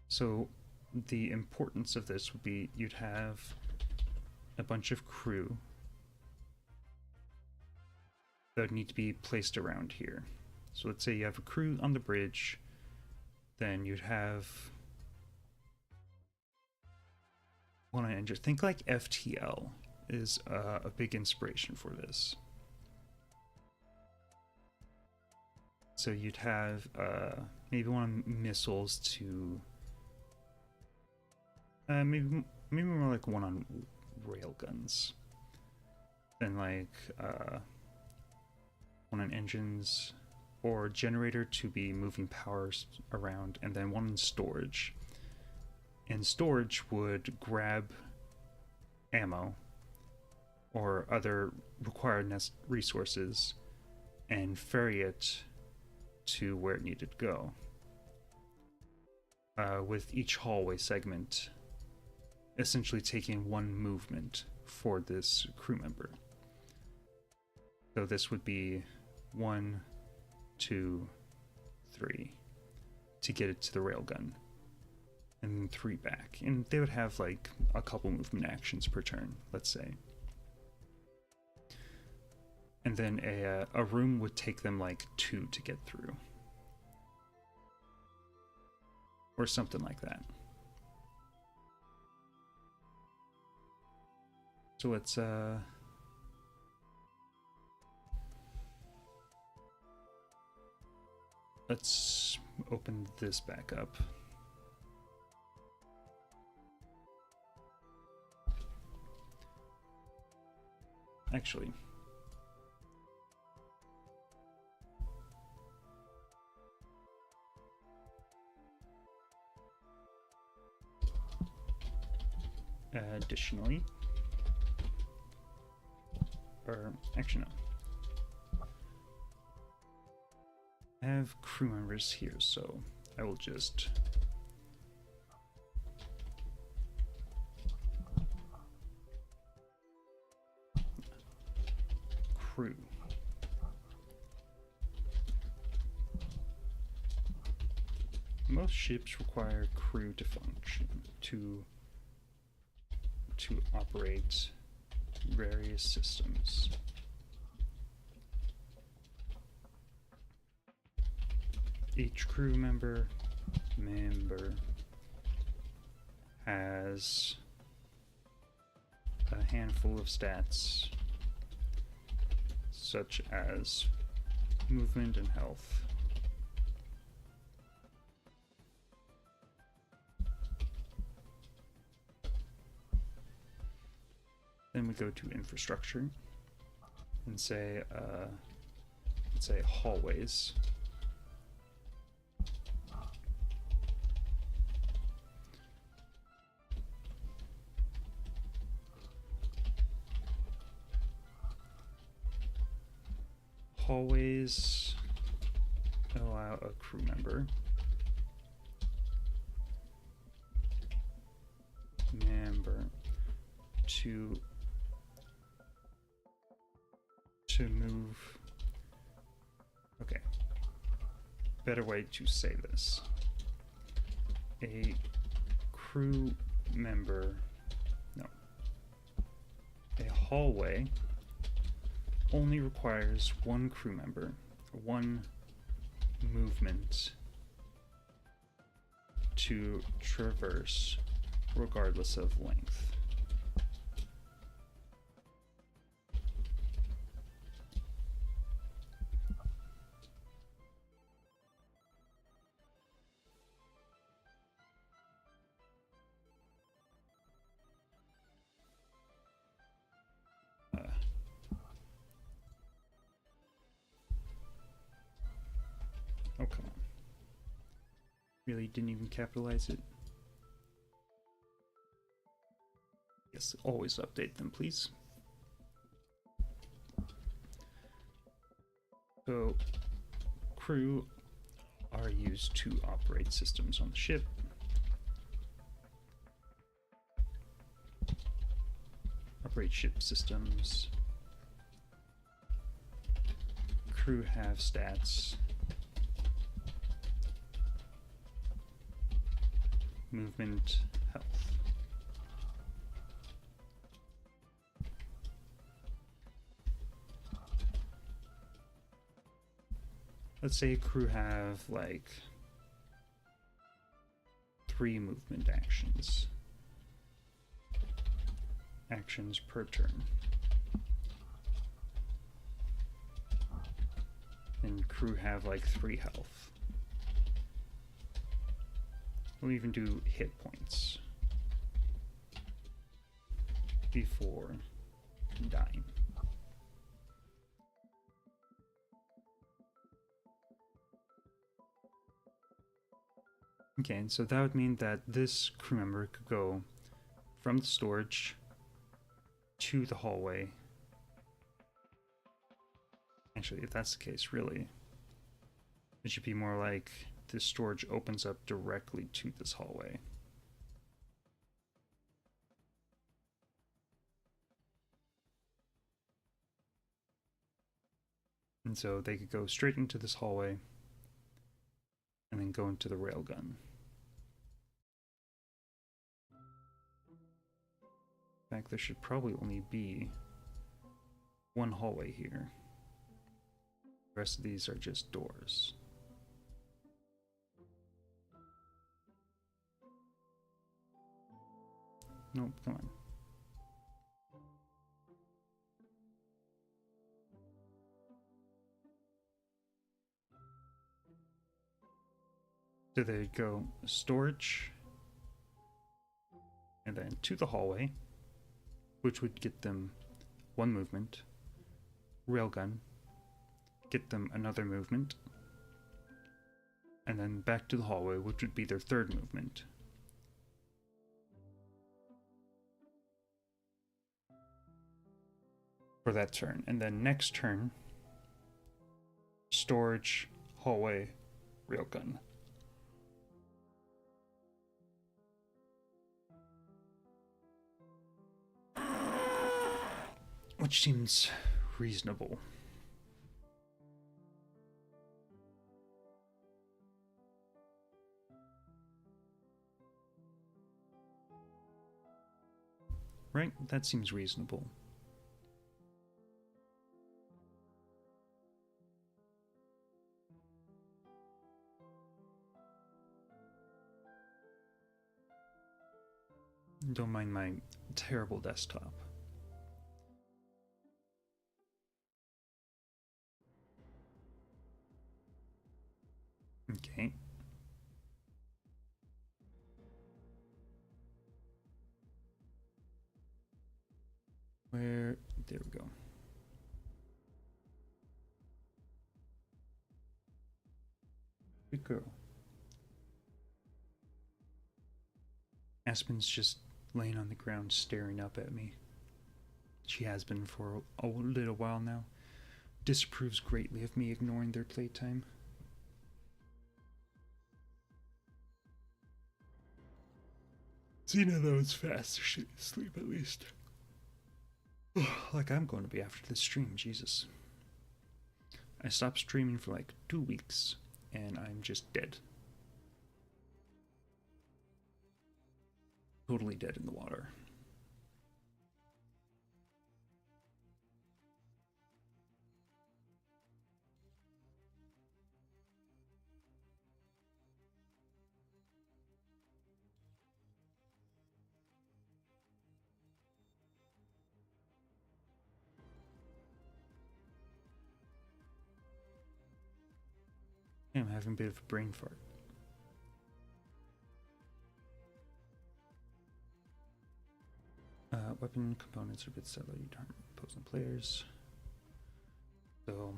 so the importance of this would be you'd have a bunch of crew that would need to be placed around here. So let's say you have a crew on the bridge, then you'd have one engine. Think like FTL is a big inspiration for this. So you'd have maybe one of missiles to maybe more like one on railguns, then like one on engines or generator to be moving powers around, and then one in storage. And storage would grab ammo or other required resources and ferry it to where it needed to go. With each hallway segment essentially taking one movement for this crew member. So this would be 1, 2, 3 to get it to the railgun, and then 3 back. And they would have like a couple movement actions per turn, let's say. And then a room would take them like 2 to get through. Or something like that. So let's open this back up. Actually, additionally, or actually no, I have crew members here, so I will just crew. Most ships require crew to function, to operate various systems. Each crew member has a handful of stats such as movement and health. Then we go to infrastructure and say, let's say hallways. Hallways allow a crew member to move. Okay, better way to say this. A crew member, no, a hallway only requires one crew member, one movement to traverse, regardless of length. Oh, come on. Really didn't even capitalize it? Yes, always update them, please. So, crew are used to operate systems on the ship. Operate ship systems. Crew have stats. Movement, health. Let's say crew have like 3 movement actions. Actions per turn. And crew have like 3 health. We'll even do hit points before dying. Okay, and so that would mean that this crew member could go from the storage to the hallway. Actually, if that's the case, really, it should be more like this storage opens up directly to this hallway. And so they could go straight into this hallway and then go into the railgun. In fact, there should probably only be one hallway here. The rest of these are just doors. Nope, come on. So they'd go storage, and then to the hallway, which would get them 1 movement, railgun, get them another movement, and then back to the hallway, which would be their 3rd movement. For that turn. And then next turn, storage, hallway, railgun. Which seems reasonable. Right? That seems reasonable. Don't mind my terrible desktop. Okay. Where? There we go. Good girl. Aspen's just laying on the ground staring up at me. She has been for a little while now. Disapproves greatly of me ignoring their playtime. Xena, though, is fast asleep at least. Like I'm going to be after this stream, Jesus. I stopped streaming for like 2 weeks, and I'm just dead. Totally dead in the water. I'm having a bit of a brain fart. Weapon components are a bit subtle. You don't opposing players. So,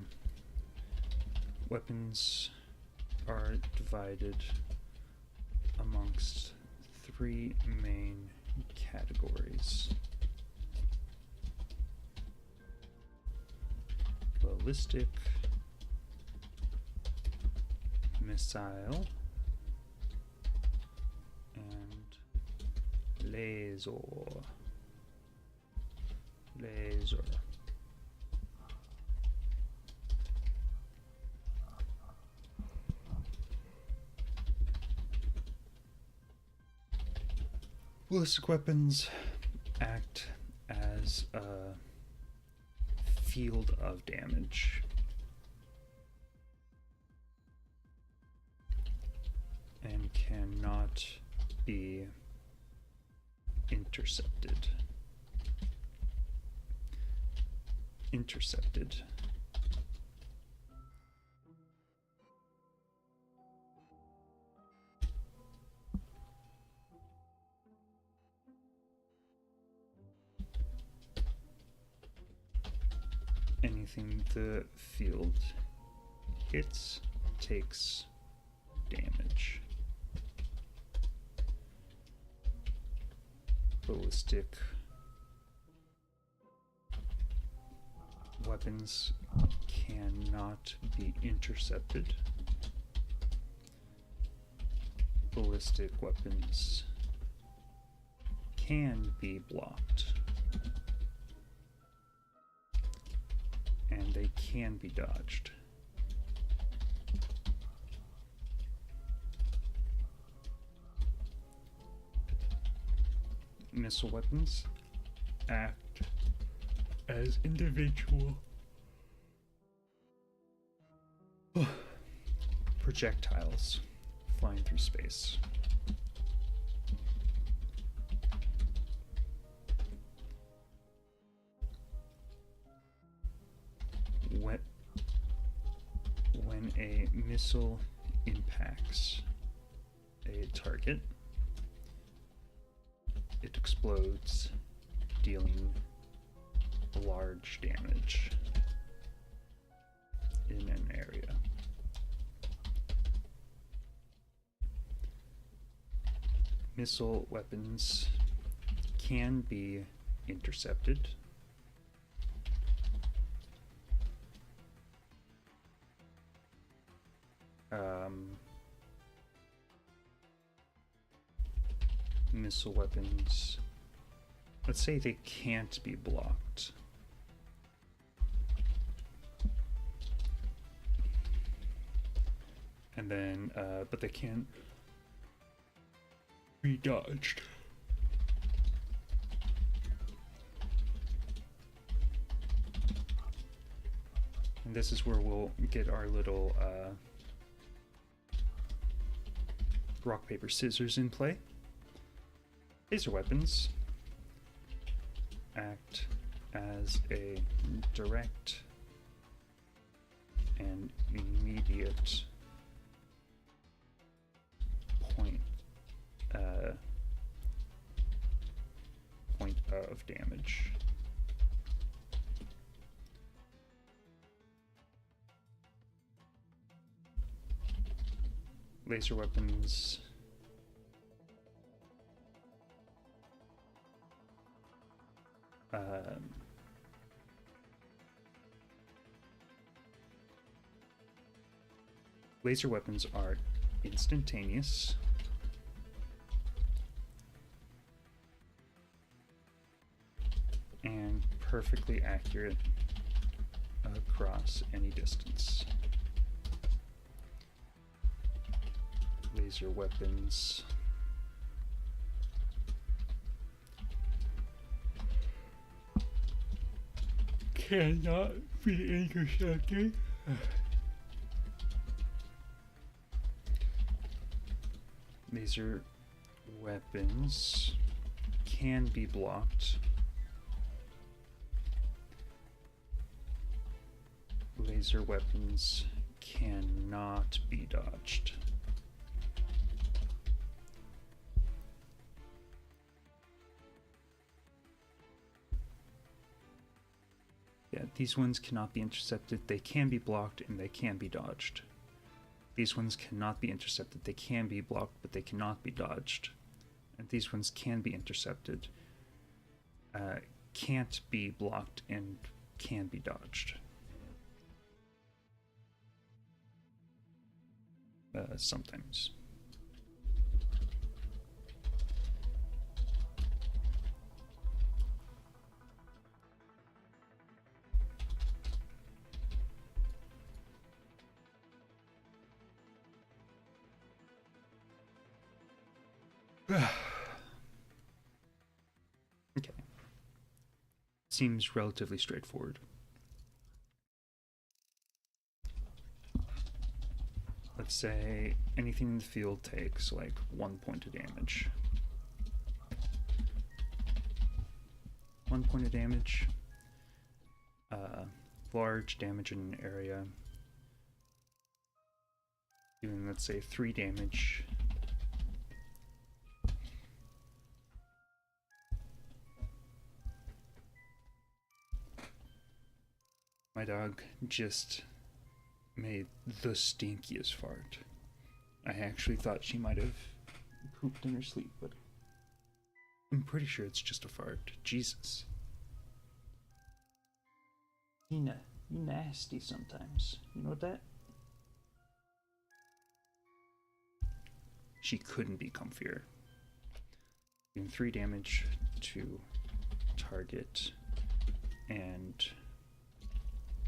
weapons are divided amongst 3 main categories: ballistic, missile, and laser. Ballistic weapons act as a field of damage. And cannot be intercepted. Anything the field hits takes damage. Ballistic weapons cannot be intercepted. Ballistic weapons can be blocked. And they can be dodged. Missile weapons act as individual projectiles flying through space. When a missile impacts a target, it explodes, dealing large damage in an area. Missile weapons can be intercepted. Missile weapons, let's say they can't be blocked. And then, but they can be dodged. And this is where we'll get our little rock, paper, scissors in play. Laser weapons act as a direct and immediate damage. Laser weapons. Laser weapons are instantaneous. And perfectly accurate across any distance. Laser weapons cannot be intercepted. Laser weapons can be blocked. Laser weapons cannot be dodged. Yeah, these ones cannot be intercepted. They can be blocked and they can be dodged. These ones cannot be intercepted. They can be blocked, but they cannot be dodged. And these ones can be intercepted, can't be blocked, and can be dodged. Sometimes. Okay. Seems relatively straightforward. Let's say anything in the field takes like 1 point of damage. 1 point of damage. Large damage in an area. Doing, let's say, 3 damage. My dog just made the stinkiest fart. I actually thought she might have pooped in her sleep, but I'm pretty sure it's just a fart. Jesus. You nasty sometimes. You know that? She couldn't be comfier. Doing 3 damage to target and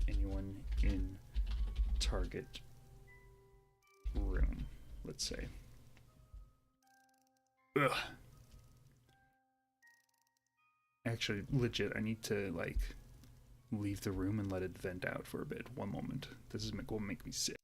anyone in target room, let's say. Ugh. Actually, legit, I need to, like, leave the room and let it vent out for a bit. One moment. This is going to make me sick.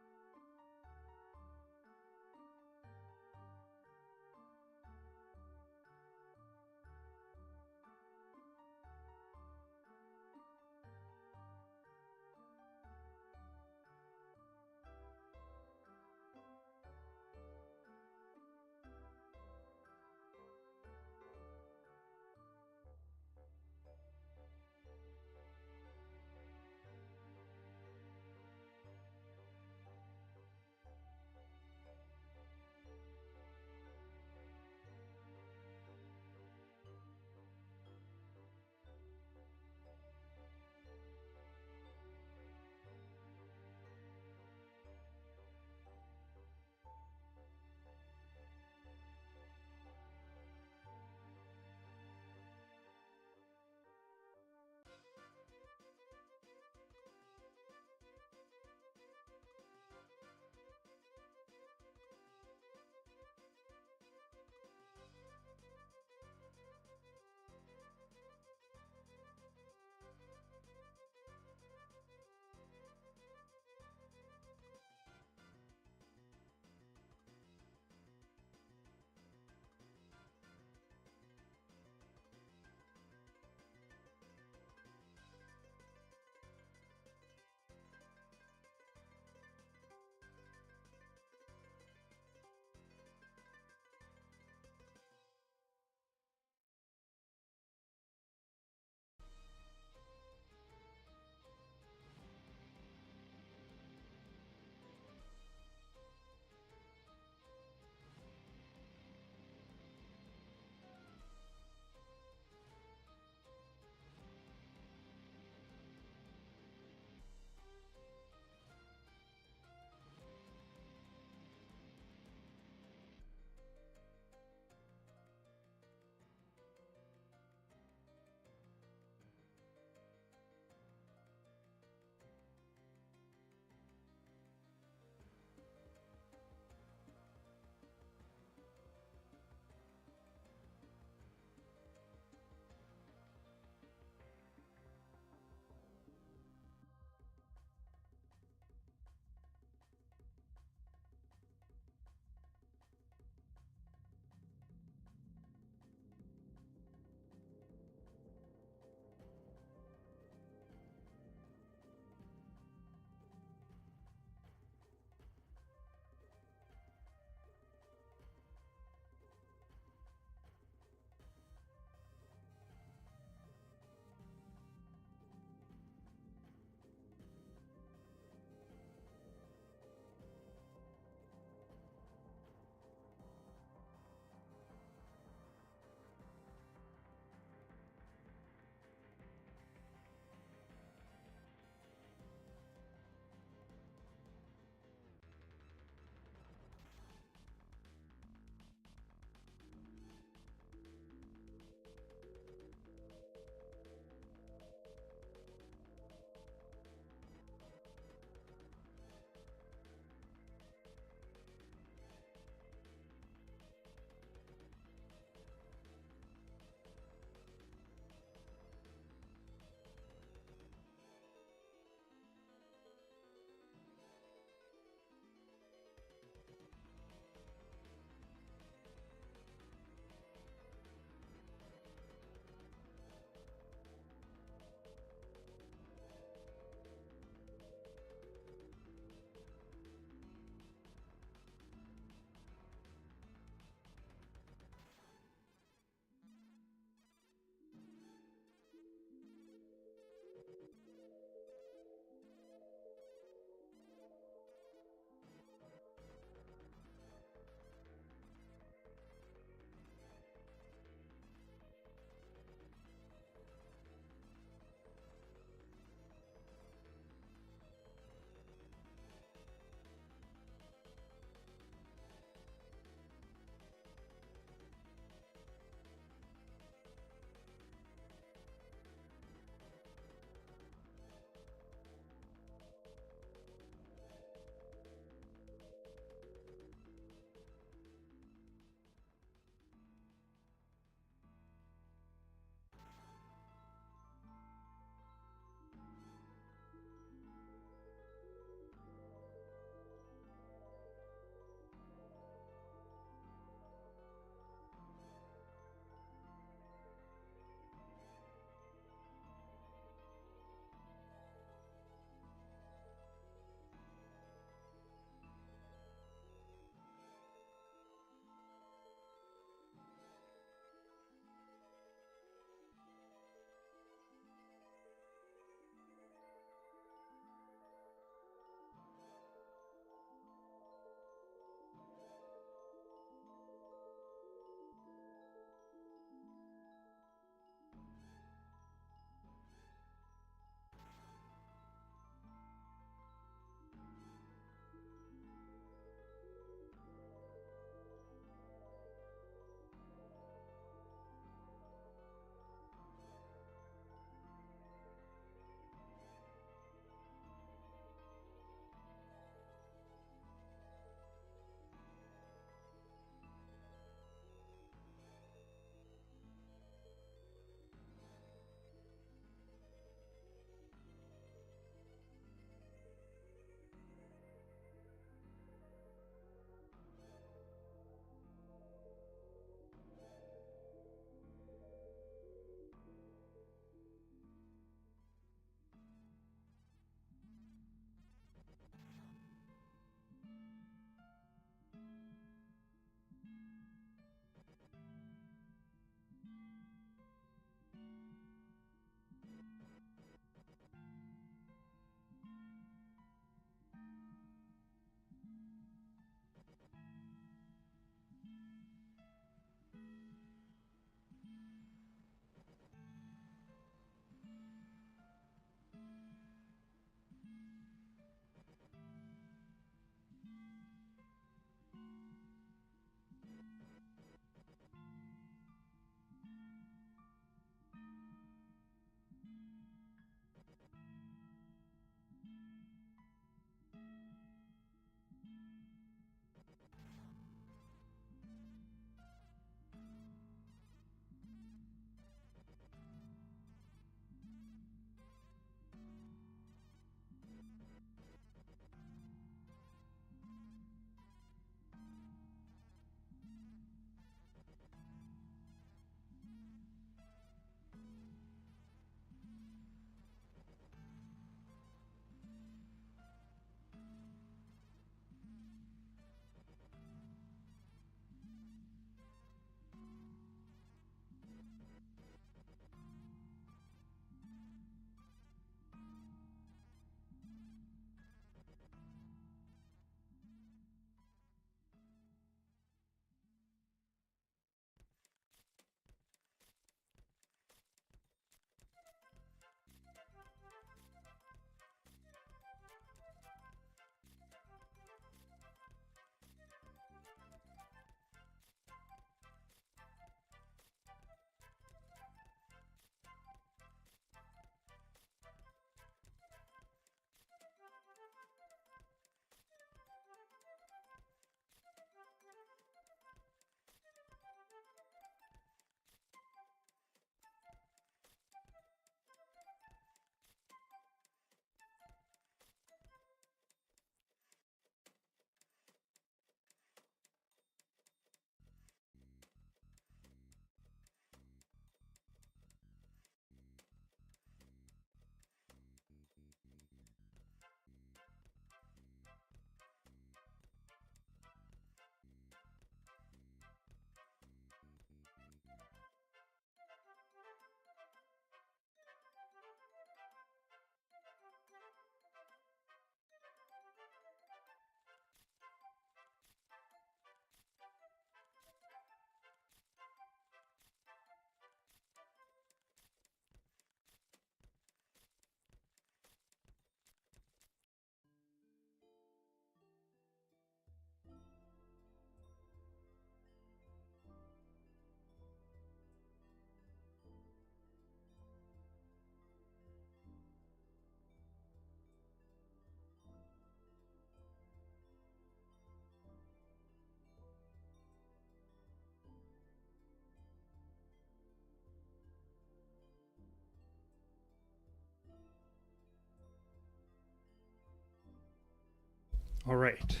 Alright.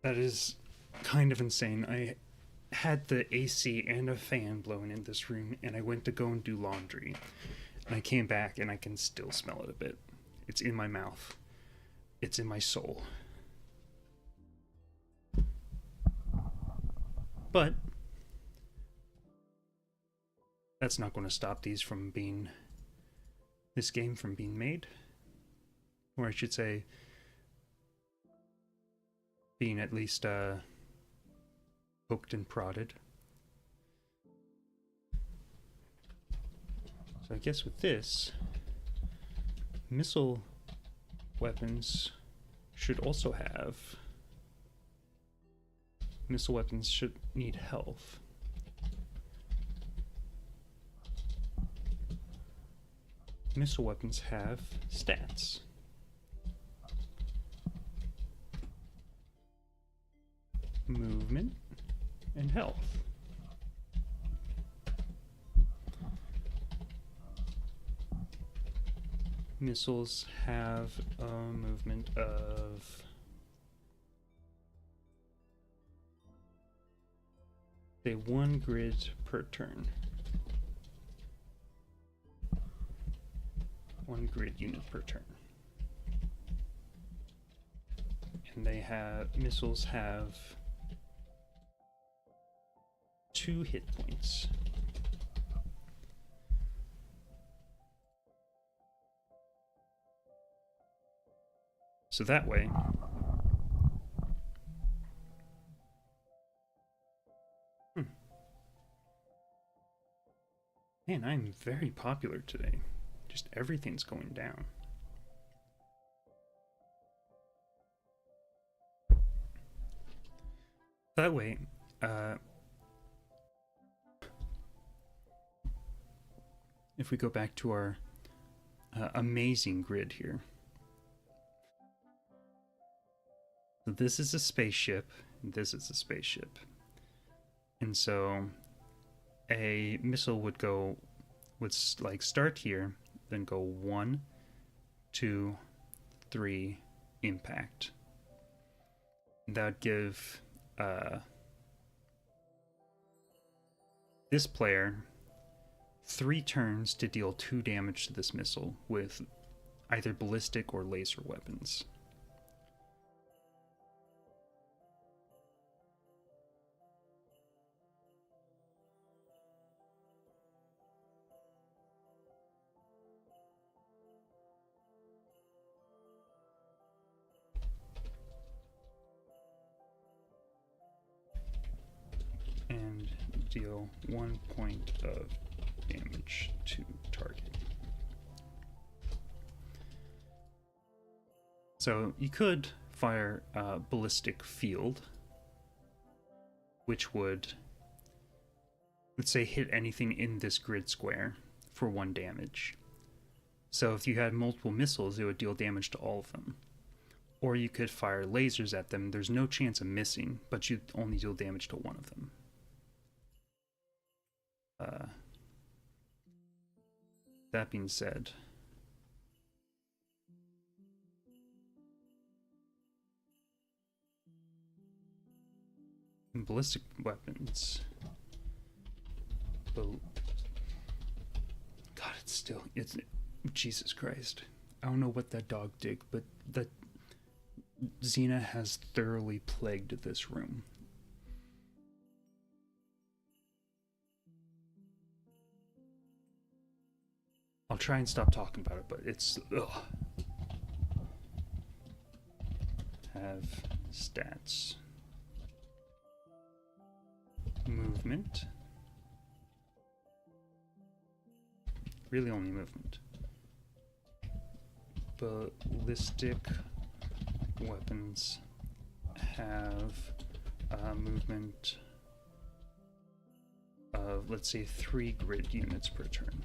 That is kind of insane. I had the AC and a fan blowing in this room, and I went to go and do laundry. And I came back, and I can still smell it a bit. It's in my mouth. It's in my soul. But that's not going to stop this game from being made. Or I should say, being at least poked and prodded. So I guess with this, missile weapons should also have... Missile weapons should need health. Missile weapons have stats. Movement and health. Missiles have a movement of... say 1 grid per turn. 1 grid unit per turn. And missiles have 2 hit points. So that way, man, I'm very popular today. Just everything's going down. That way, if we go back to our amazing grid here. So this is a spaceship, and this is a spaceship. And so a missile would like start here, then go 1, 2, 3, impact. That would give this player 3 turns to deal 2 damage to this missile with either ballistic or laser weapons. And deal 1 point of damage to target. So you could fire a ballistic field, which would, let's say, hit anything in this grid square for 1 damage. So if you had multiple missiles, it would deal damage to all of them. Or you could fire lasers at them. There's no chance of missing, but you'd only deal damage to one of them. That being said, ballistic weapons. God, it's Jesus Christ. I don't know what that dog did, but that Xena has thoroughly plagued this room. I'll try and stop talking about it, but it's... ugh. Have stats. Movement. Really only movement. Ballistic weapons have movement of, let's say, 3 grid units per turn.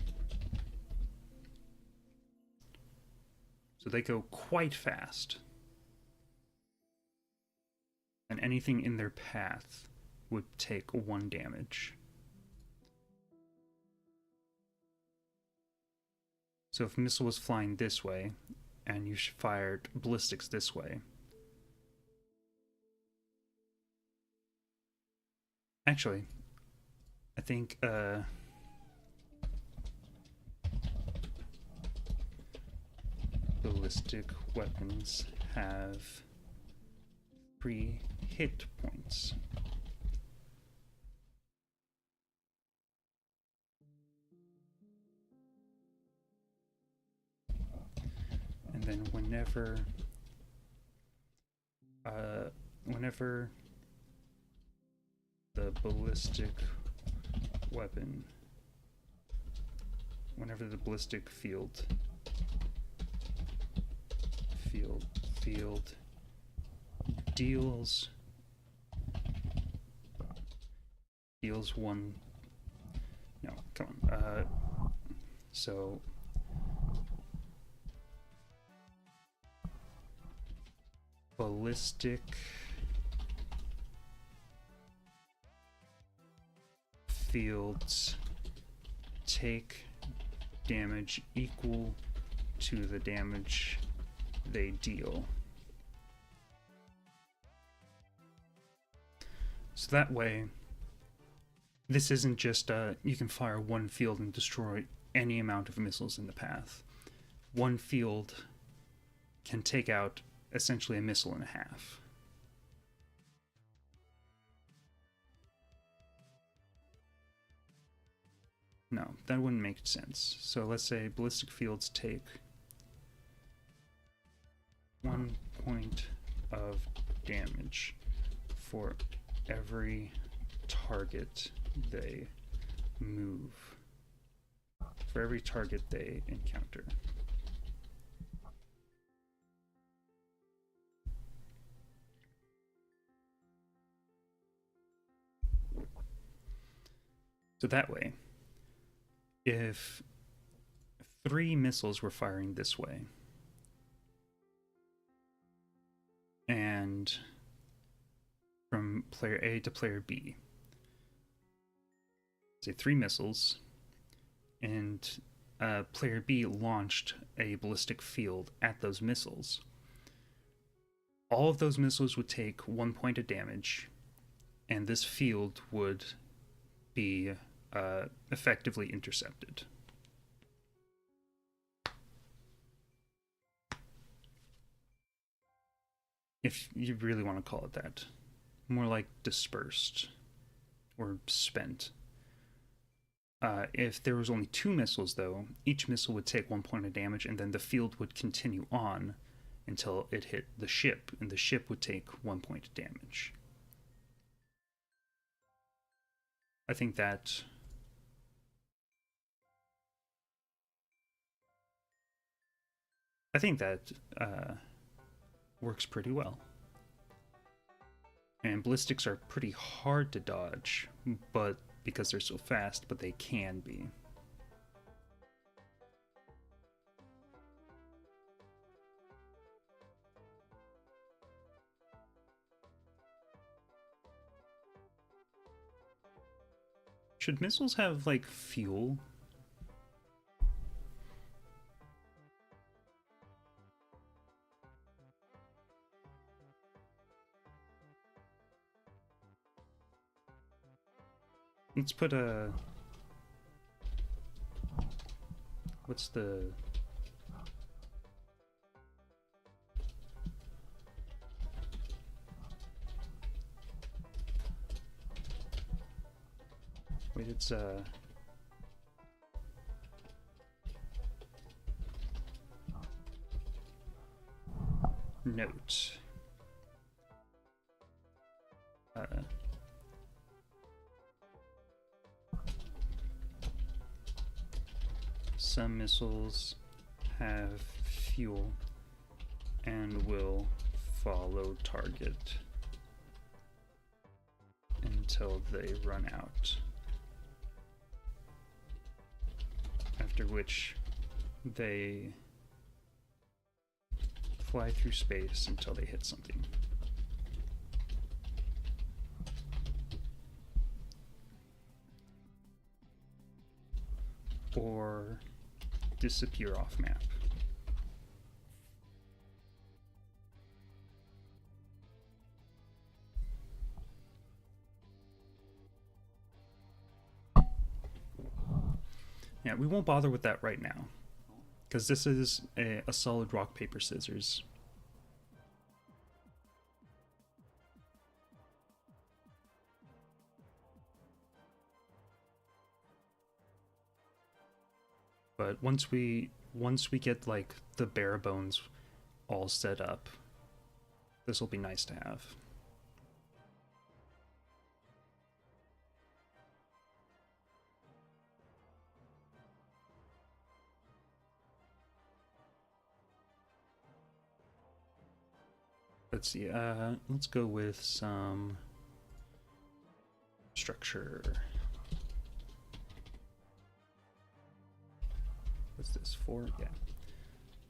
So they go quite fast. And anything in their path would take 1 damage. So if a missile was flying this way, and you fired ballistics this way. Actually, I think ballistic weapons have 3 hit points. And then whenever the ballistic weapon, whenever the ballistic field deals 1. No, come on. So ballistic fields take damage equal to the damage they deal. So that way, this isn't just you can fire one field and destroy any amount of missiles in the path. One field can take out essentially a missile and a half. No, that wouldn't make sense. So let's say ballistic fields take 1 point of damage for every target they move, for every target they encounter. So that way, if 3 missiles were firing this way, and from player A to player B, say 3 missiles, and player B launched a ballistic field at those missiles, all of those missiles would take 1 point of damage, and this field would be effectively intercepted. If you really want to call it that. More like dispersed or spent. If there was only 2 missiles, though, each missile would take 1 point of damage, and then the field would continue on until it hit the ship, and the ship would take 1 point of damage. I think that works pretty well. And ballistics are pretty hard to dodge, but because they're so fast, but they can be. Should missiles have, like, fuel? Let's put a... What's the... Wait, it's note. Some missiles have fuel and will follow target until they run out, after which they fly through space until they hit something. Or disappear off map. Yeah, we won't bother with that right now, because this is a solid rock, paper, scissors. But once we get like the bare bones all set up, this will be nice to have. Let's see, let's go with some structure. What's this for? Yeah.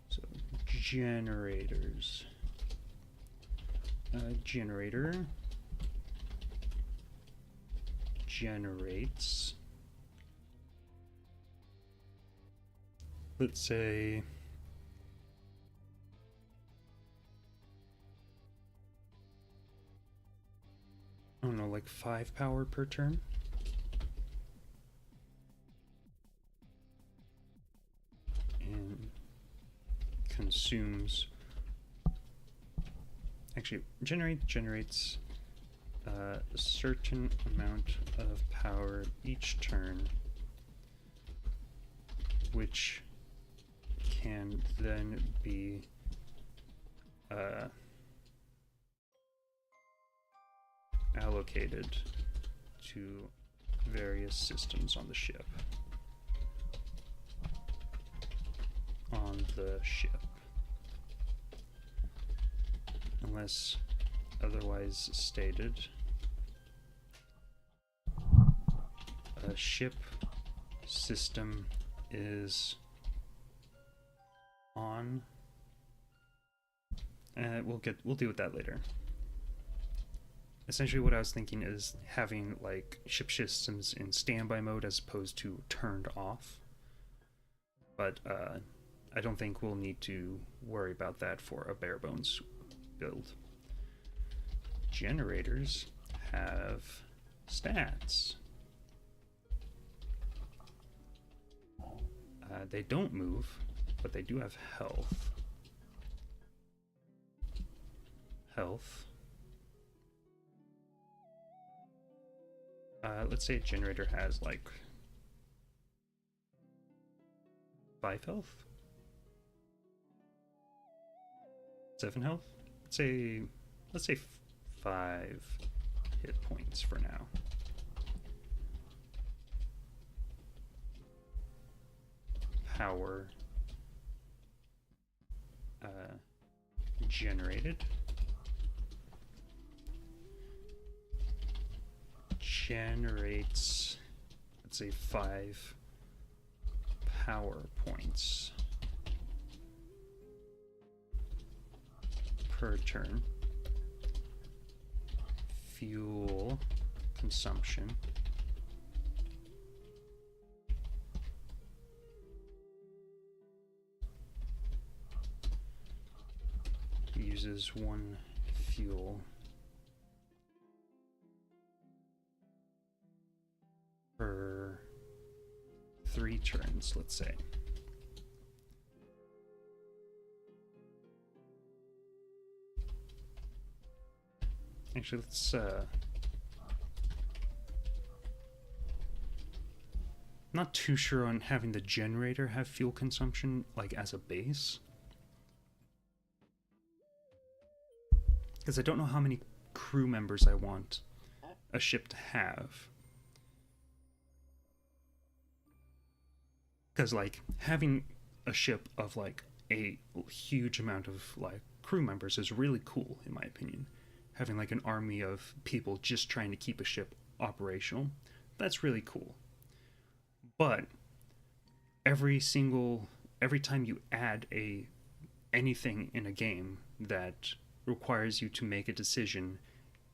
So generators. Generator generates, let's say, I don't know, like 5 power per turn. And consumes, actually, generates a certain amount of power each turn, which can then be allocated to various systems on the ship. Unless otherwise stated, a ship system is on. We'll deal with that later. Essentially what I was thinking is having like ship systems in standby mode as opposed to turned off. But I don't think we'll need to worry about that for a bare bones build. Generators have stats. They don't move, but they do have health. Let's say a generator has like 5 health, 7 health. Let's say 5 hit points for now. Power generated. Generates, let's say 5 power points per turn. Fuel consumption. Uses 1 fuel per 3 turns, let's say. Actually, let's not too sure on having the generator have fuel consumption like as a base, because I don't know how many crew members I want a ship to have. Because like having a ship of like a huge amount of like crew members is really cool in my opinion. Having like an army of people just trying to keep a ship operational, that's really cool. But every time you add anything in a game that requires you to make a decision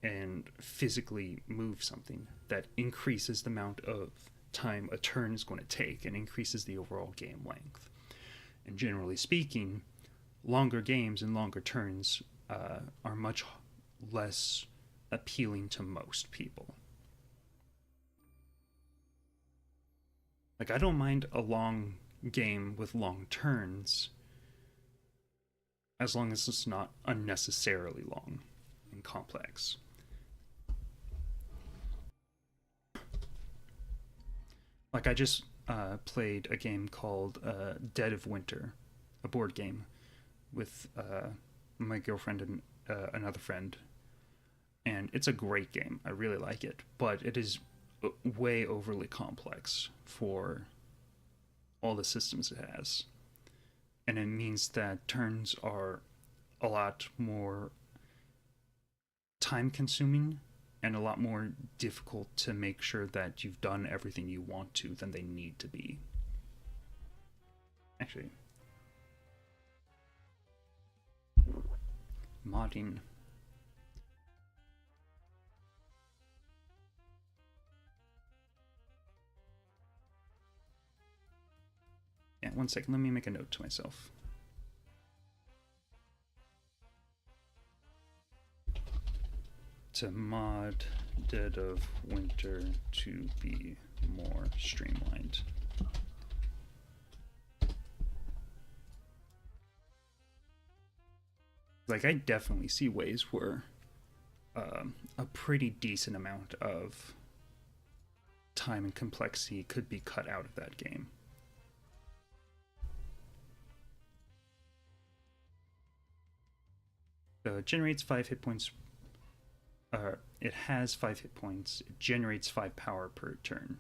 and physically move something, that increases the amount of time a turn is going to take and increases the overall game length. And generally speaking, longer games and longer turns are much less appealing to most people. Like, I don't mind a long game with long turns as long as it's not unnecessarily long and complex. Like, I just played a game called Dead of Winter, a board game with my girlfriend and another friend, and it's a great game. I really like it, but it is way overly complex for all the systems it has, and it means that turns are a lot more time consuming and a lot more difficult to make sure that you've done everything you want to than they need to be. Actually, modding. Yeah, one second, let me make a note to myself. To mod Dead of Winter to be more streamlined. Like, I definitely see ways where a pretty decent amount of time and complexity could be cut out of that game. So it generates 5 hit points. It has 5 hit points. It generates 5 power per turn.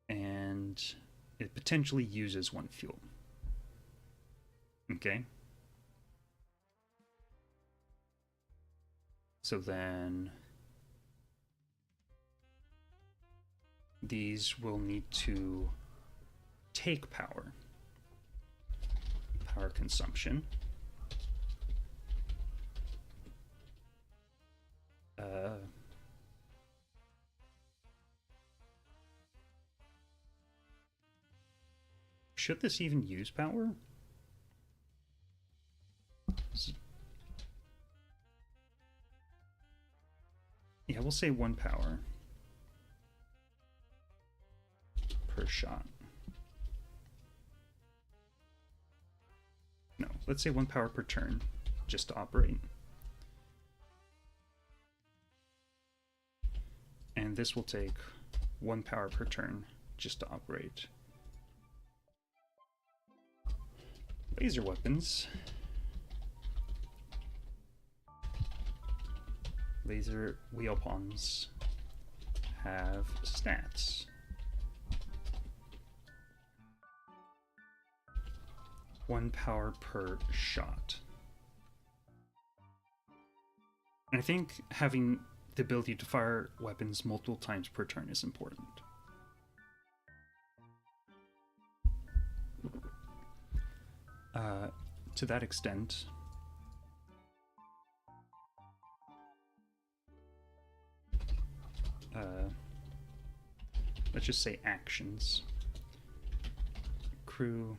And it potentially uses 1 fuel. Okay. So then these will need to take power. Power consumption. Should this even use power? Yeah, we'll say 1 power per shot. No, let's say 1 power per turn, just to operate. And this will take 1 power per turn, just to operate. Laser weapons. Laser wheel pawns have stats. One power per shot. And I think having the ability to fire weapons multiple times per turn is important. To that extent, let's just say actions. Crew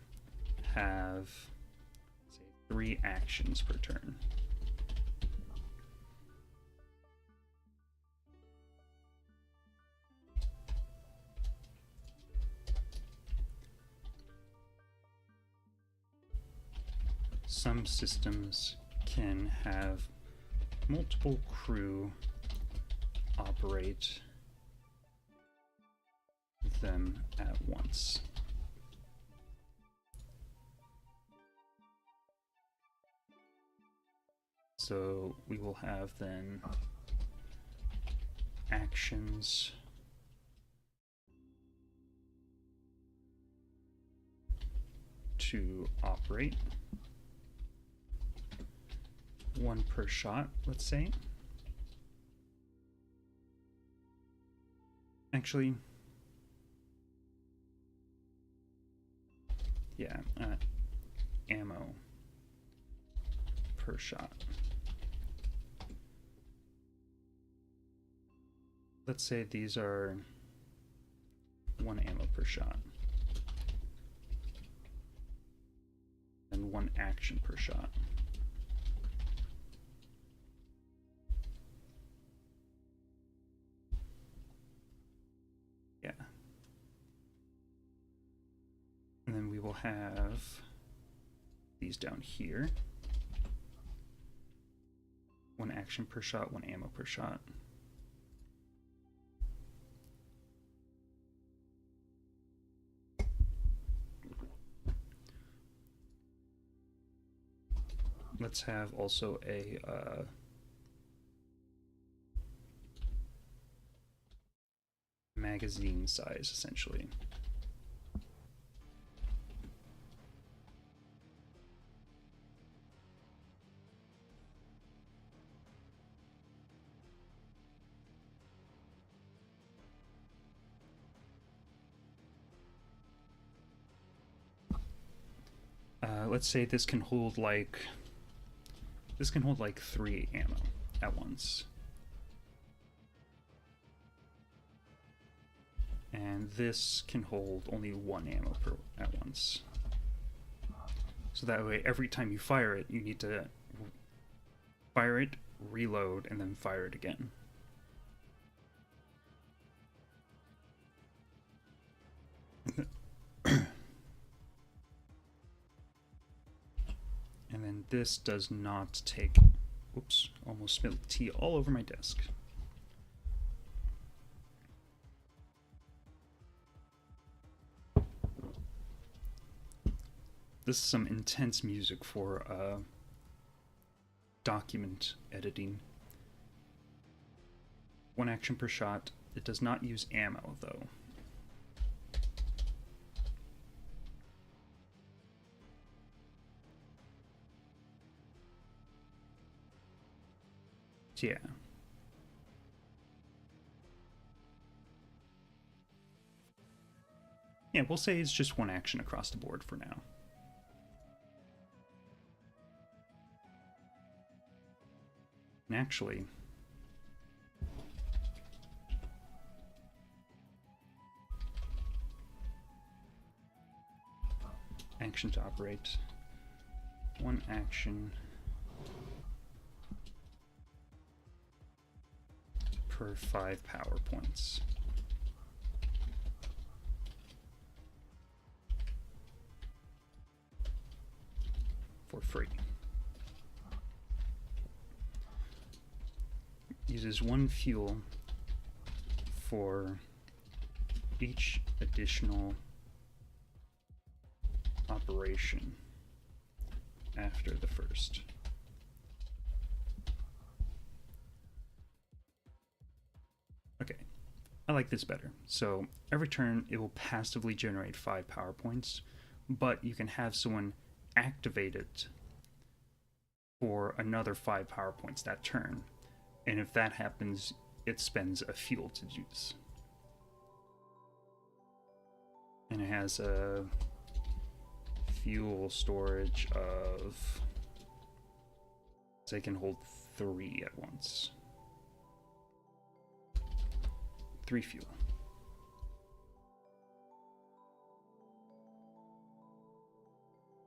have, say, 3 actions per turn. Some systems can have multiple crew operate them at once. So we will have then actions to operate. 1 per shot, let's say. Actually, yeah, ammo per shot. Let's say these are 1 ammo per shot. And 1 action per shot. Yeah. we'll have these down here. 1 action per shot, 1 ammo per shot. Let's have also a magazine size, essentially. Let's say this can hold like 3 ammo at once. And this can hold only 1 ammo at once. So that way, every time you fire it, you need to fire it, reload, and then fire it again. And then this does not take... Oops, almost spilled tea all over my desk. This is some intense music for document editing. 1 action per shot. It does not use ammo, though. Yeah. Yeah, we'll say it's just 1 action across the board for now. And actually, action to operate. 1 action per 5 power points. For free. Uses 1 fuel for each additional operation after the first. Okay, I like this better. So every turn it will passively generate 5 power points, but you can have someone activate it for another 5 power points that turn. And if that happens, it spends a fuel to use. And it has a fuel storage of... so it can hold 3 at once. 3 fuel.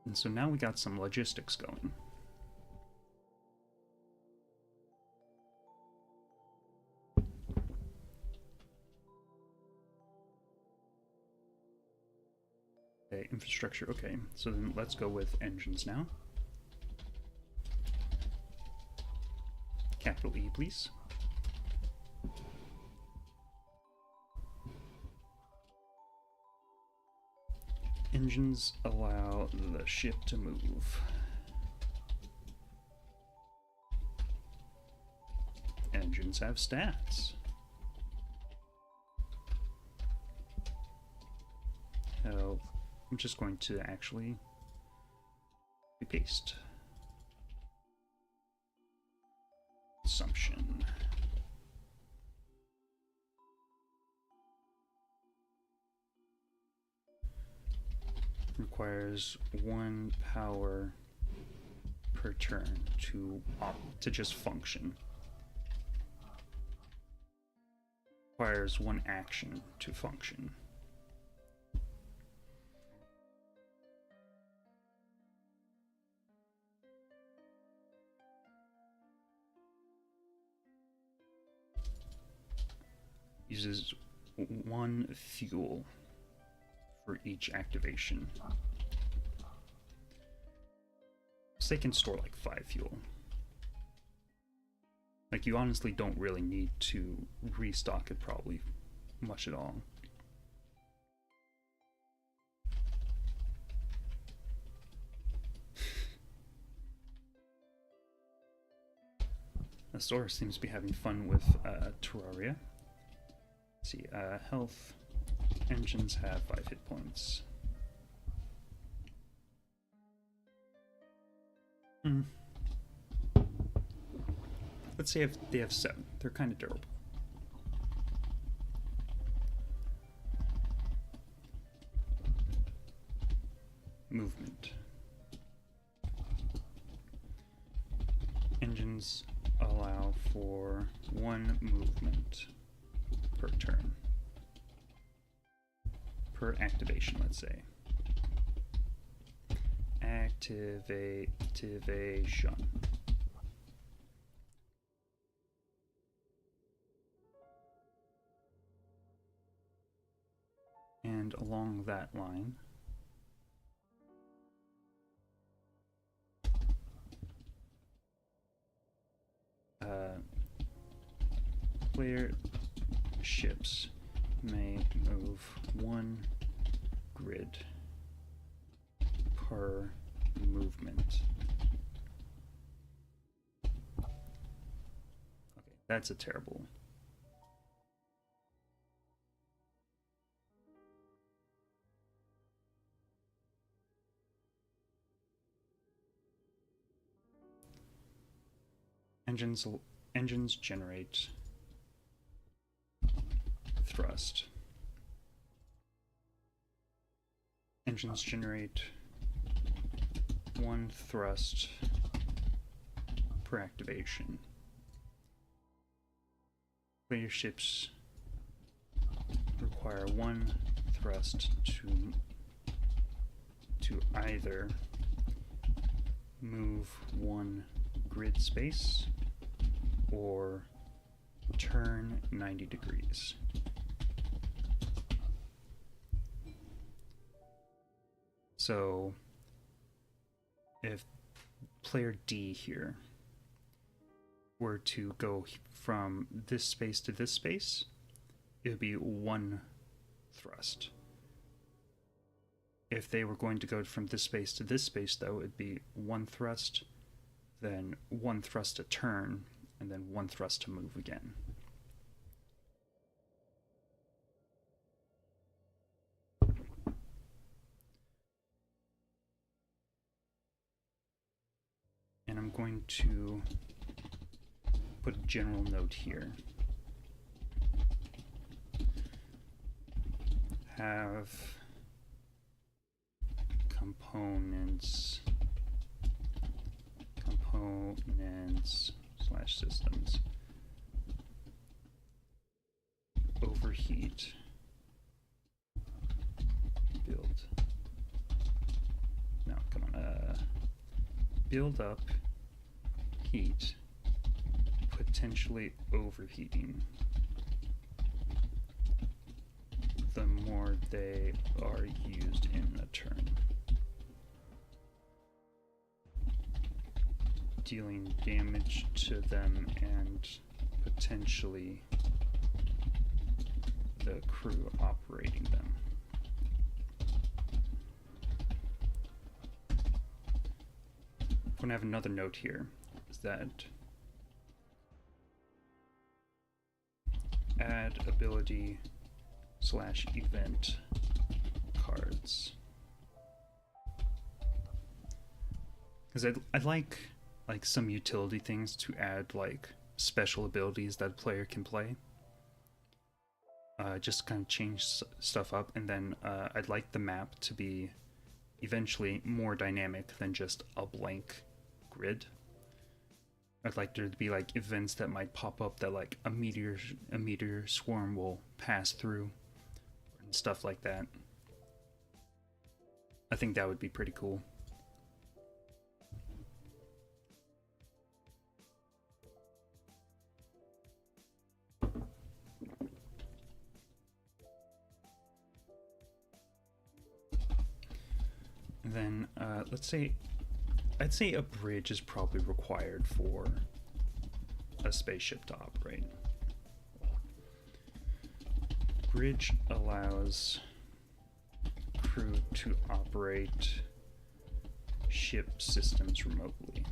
And so now we got some logistics going. Okay, infrastructure, okay. So then let's go with engines now. Capital E, please. Engines allow the ship to move. Engines have stats. Oh, I'm just going to actually paste. Assumption. Requires 1 power per turn to just function. Requires 1 action to function. Uses 1 fuel for each activation. So they can store like 5 fuel. Like, you honestly don't really need to restock it probably much at all. The store seems to be having fun with Terraria. Let's see, health. Engines have 5 hit points. Let's say if they have 7. They're kind of durable. Movement. Engines allow for 1 movement per turn. Per activation, let's say. Activation. And along that line, player ships may move 1 grid per movement. Okay, that's a terrible. Engines generate thrust. Engines generate 1 thrust per activation. Player ships require 1 thrust to either move 1 grid space or turn 90 degrees. So if player D here were to go from this space to this space, it would be 1 thrust. If they were going to go from this space to this space, though, it'd be 1 thrust, then 1 thrust to turn, and then 1 thrust to move again. And I'm going to put a general note here. Have components slash systems overheat build. No, come on. Build up heat, potentially overheating the more they are used in a turn, dealing damage to them and potentially the crew operating them. I'm going to have another note here, is that add ability slash event cards. Because I'd like some utility things to add like special abilities that a player can play. Just kind of change stuff up, and then I'd like the map to be eventually more dynamic than just a blank grid. I'd like there to be like events that might pop up that like a meteor swarm will pass through and stuff like that. I think that would be pretty cool. Then let's say I'd say a bridge is probably required for a spaceship to operate. Bridge allows crew to operate ship systems remotely.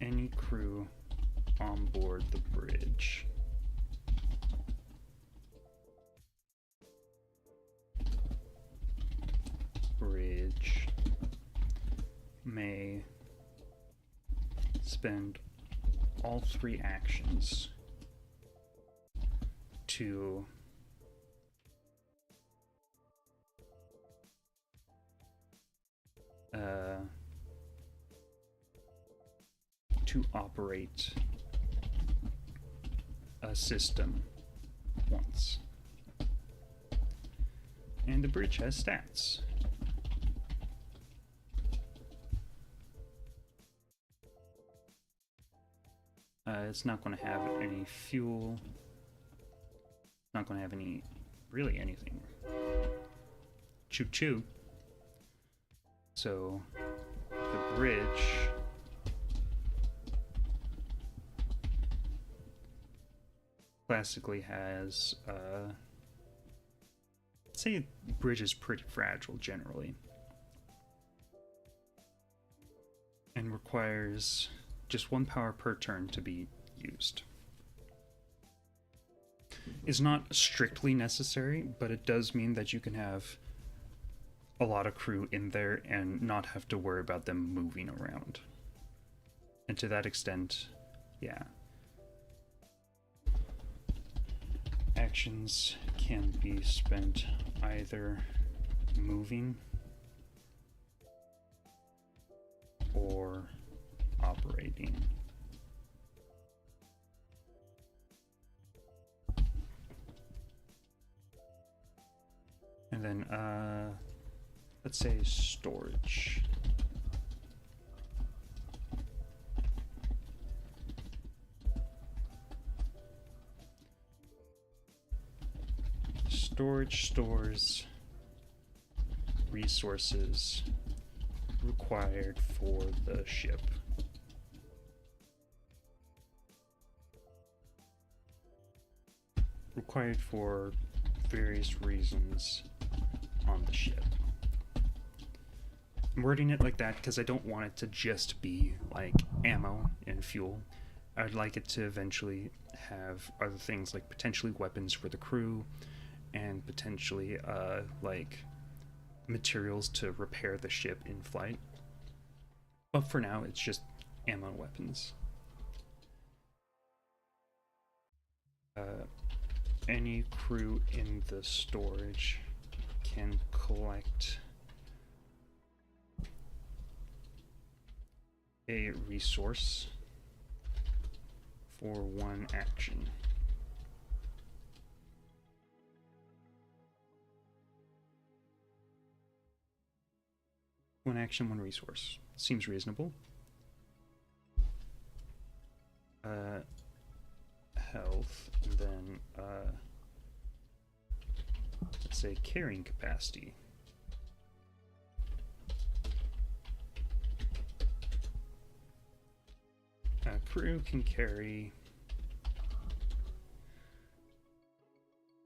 Any crew on board the bridge may spend all 3 actions to operate a system once. And the bridge has stats. It's not going to have any fuel. Not going to have any, really anything. Choo-choo. So, the bridge classically has, I'd say the bridge is pretty fragile generally. And requires just 1 power per turn to be used. It's not strictly necessary, but it does mean that you can have a lot of crew in there and not have to worry about them moving around. And to that extent, yeah. Actions can be spent either moving or operating. And then, let's say storage. Storage stores resources required for the ship. Required for various reasons on the ship. I'm wording it like that because I don't want it to just be like ammo and fuel. I'd like it to eventually have other things like potentially weapons for the crew and potentially like materials to repair the ship in flight. But for now, it's just ammo and weapons. Any crew in the storage can collect a resource for 1 action. One action, 1 resource. Seems reasonable. Health, and then let's say carrying capacity. A crew can carry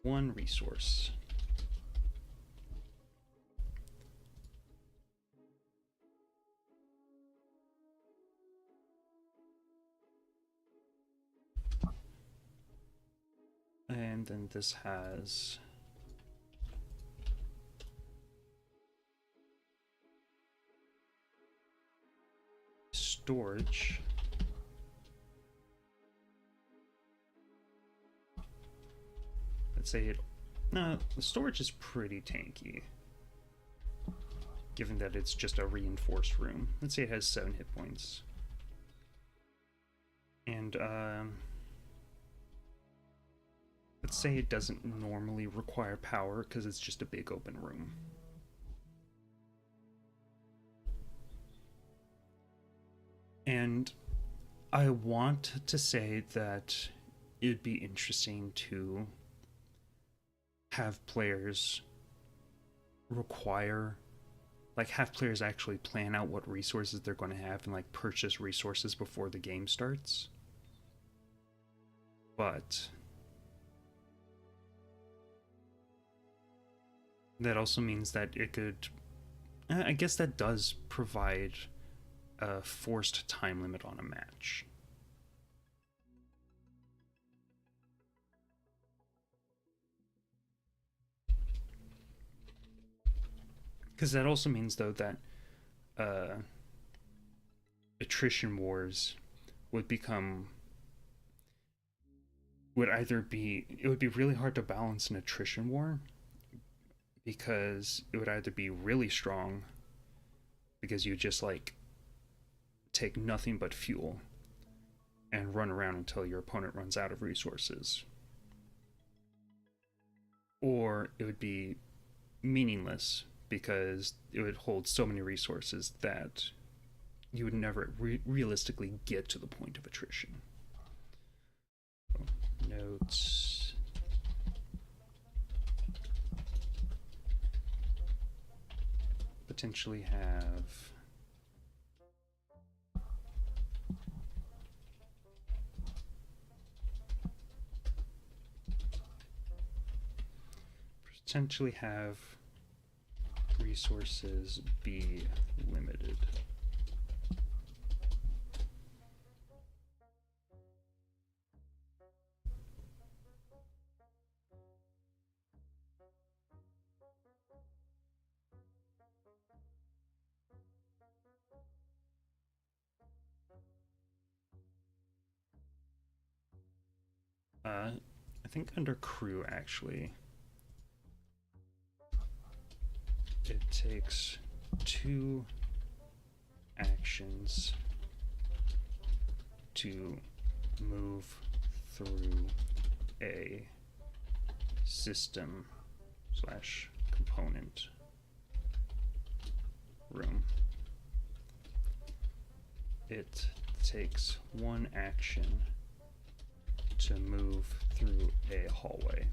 1 resource. And then this has storage. Let's say it. No, the storage is pretty tanky, given that it's just a reinforced room. Let's say it has 7 hit points. And let's say it doesn't normally require power because it's just a big open room. And I want to say that it'd be interesting to have players require, like, have players actually plan out what resources they're going to have and like purchase resources before the game starts. But that also means that it could, I guess that does provide a forced time limit on a match. Because that also means, though, that uh, attrition wars would become, would either be, it would be really hard to balance an attrition war because it would either be really strong because you just like take nothing but fuel and run around until your opponent runs out of resources, or it would be meaningless because it would hold so many resources that you would never realistically get to the point of attrition. Notes. Potentially have resources be limited. I think under crew, actually, it takes 2 actions to move through a system slash component room. It takes 1 action to move through a hallway.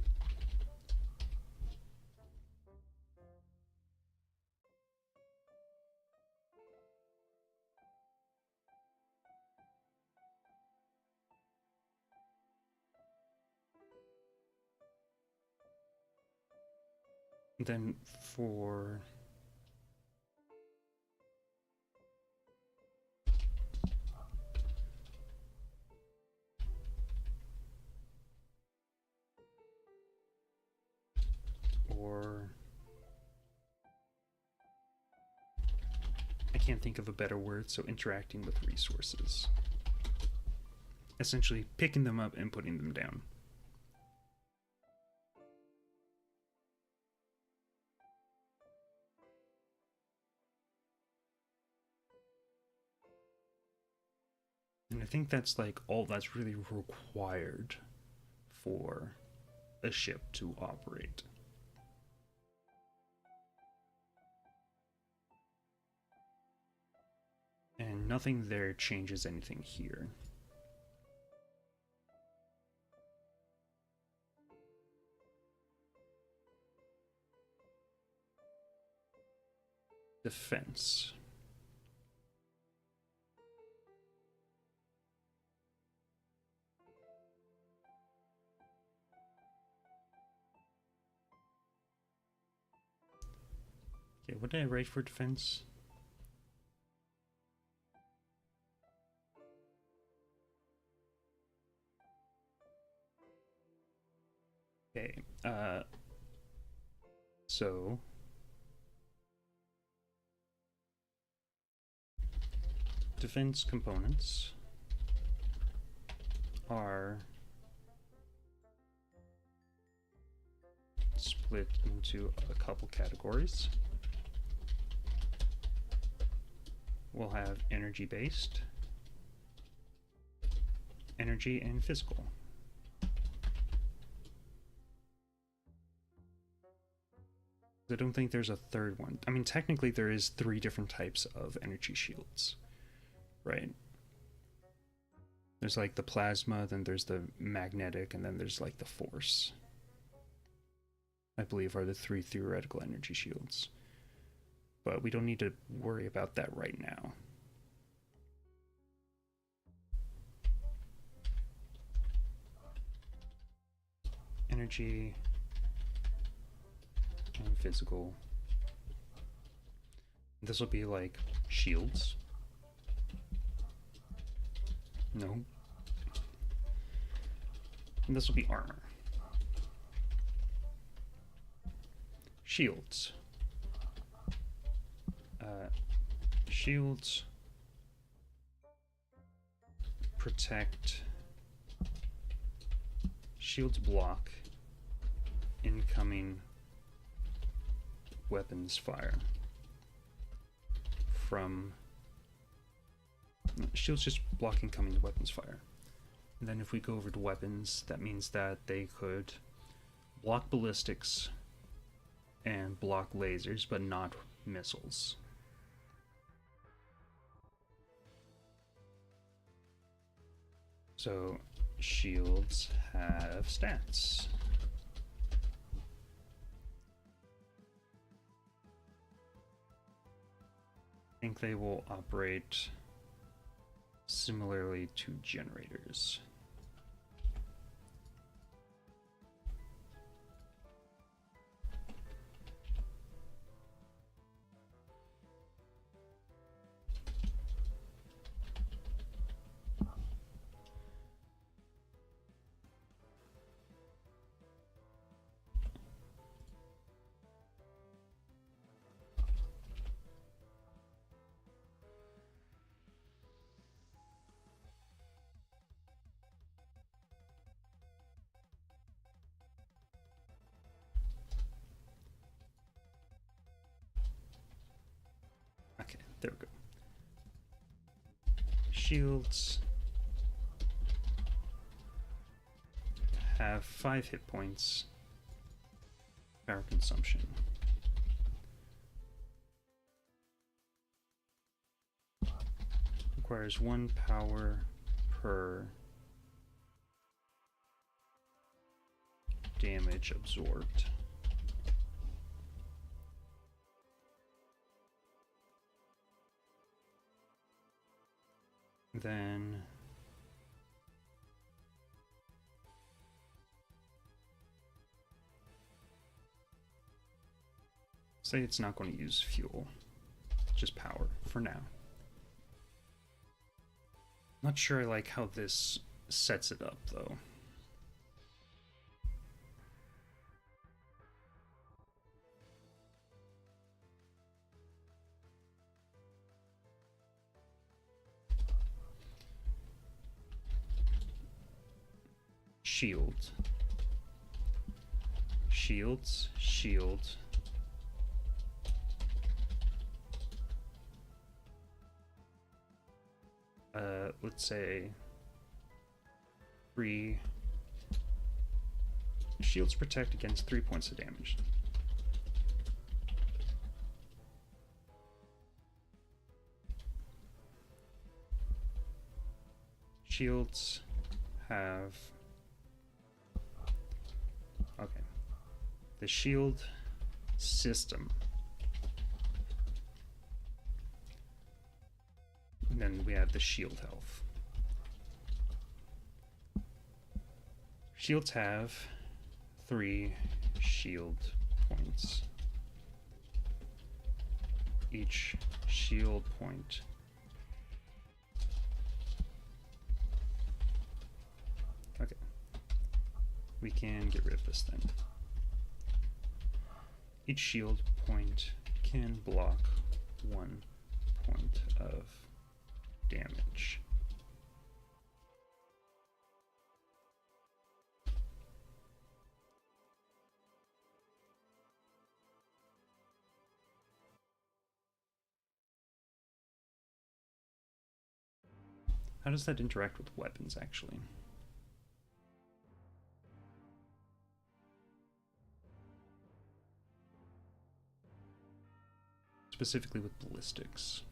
Then for or I can't think of a better word, so interacting with resources. Essentially picking them up and putting them down. And I think that's like all that's really required for a ship to operate. And nothing there changes anything here. Defense. Okay, what did I write for defense? Okay, so defense components are split into a couple categories. We'll have energy-based, energy, and physical. I don't think there's a third one. I mean, technically there is 3 different types of energy shields, right? There's like the plasma, then there's the magnetic, and then there's like the force. I believe are the three theoretical energy shields. But we don't need to worry about that right now. Energy and physical. This will be like shields. No. And this will be armor. Shields. Shields protect. Shields block incoming weapons fire from. Shields just block incoming weapons fire. And then if we go over to weapons, that means that they could block ballistics and block lasers, but not missiles. So shields have stats. I think they will operate similarly to generators. Okay, there we go. Shields have 5 hit points. Power consumption. Requires 1 power per damage absorbed. Then say it's not going to use fuel, just power for now. Not sure I like how this sets it up though. Shield. Shields, shield. Let's say 3 shields protect against 3 points of damage. Shields have okay. The shield system. And then we have the shield health. Shields have 3 shield points. Each shield point okay. We can get rid of this then. Each shield point can block 1 point of damage. How does that interact with weapons, actually? Specifically with ballistics.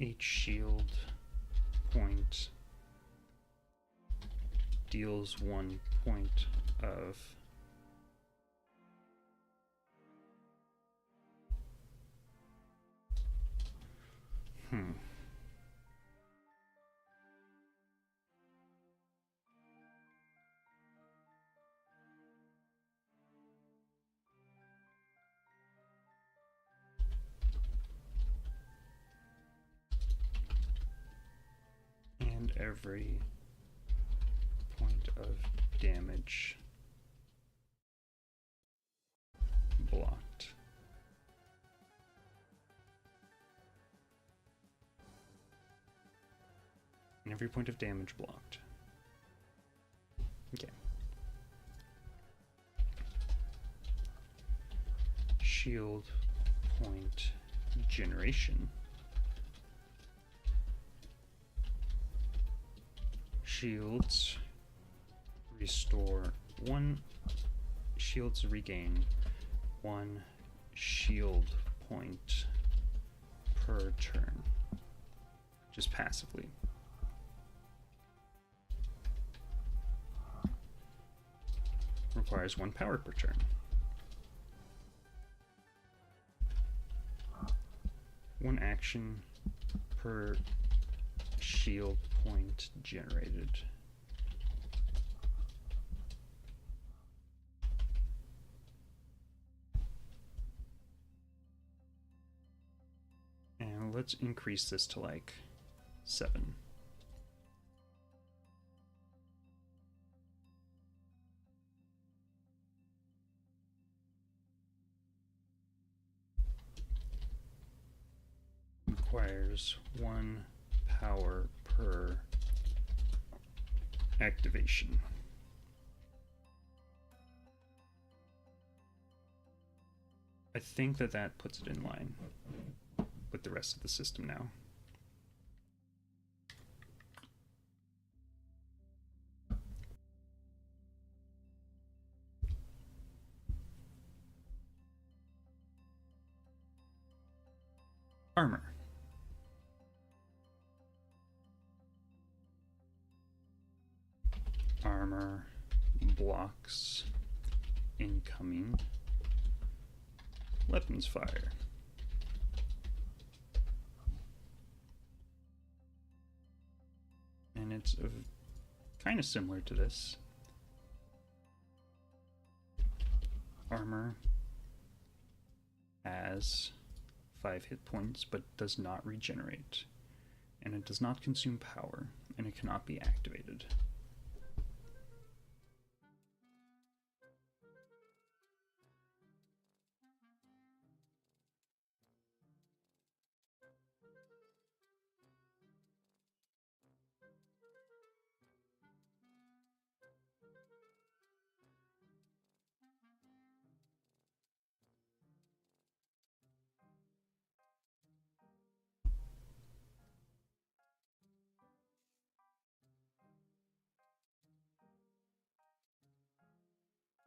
Each shield point deals 1 point of and every point of damage blocked. And every point of damage blocked. Okay. Shield point generation. Shields restore 1. Shields regain 1 shield point per turn. Just passively. Requires 1 power per turn. 1 action per shield point generated. And let's increase this to like 7. Requires 1 power per activation. I think that puts it in line with the rest of the system now. Armor. Armor blocks incoming weapons fire. And it's kind of similar to this. Armor has 5 hit points, but does not regenerate. And it does not consume power, and it cannot be activated.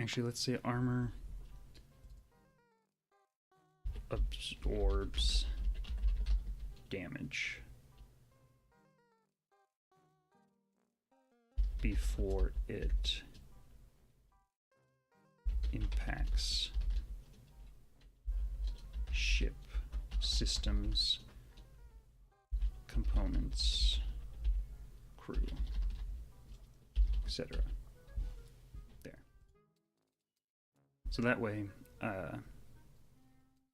Actually, let's say armor absorbs damage before it impacts ship systems, components, crew, etc. There. So that way,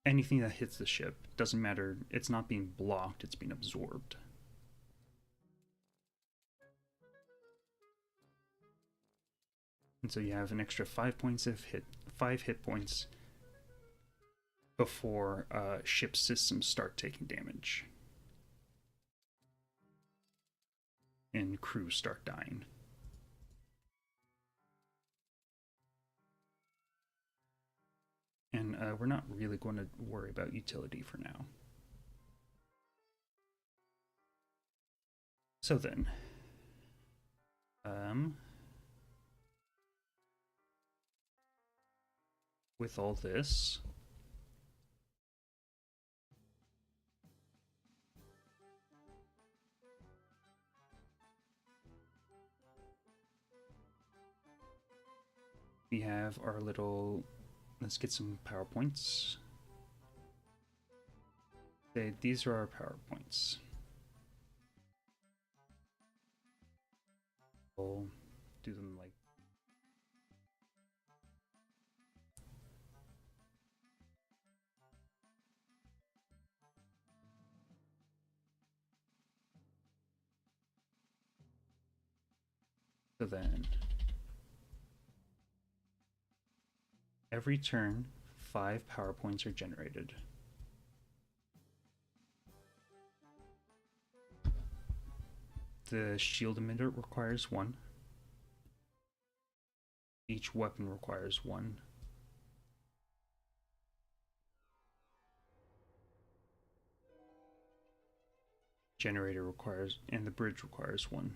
anything that hits the ship, doesn't matter, it's not being blocked, it's being absorbed. And so you have an extra 5 points of 5 hit points before ship systems start taking damage. And crews start dying. And we're not really going to worry about utility for now. So then, with all this, We have our little, let's get some PowerPoints. These are our PowerPoints. We'll do them like so. Then every turn 5 PowerPoints are generated. The shield emitter requires 1. Each weapon requires 1. Generator requires, and the bridge requires 1.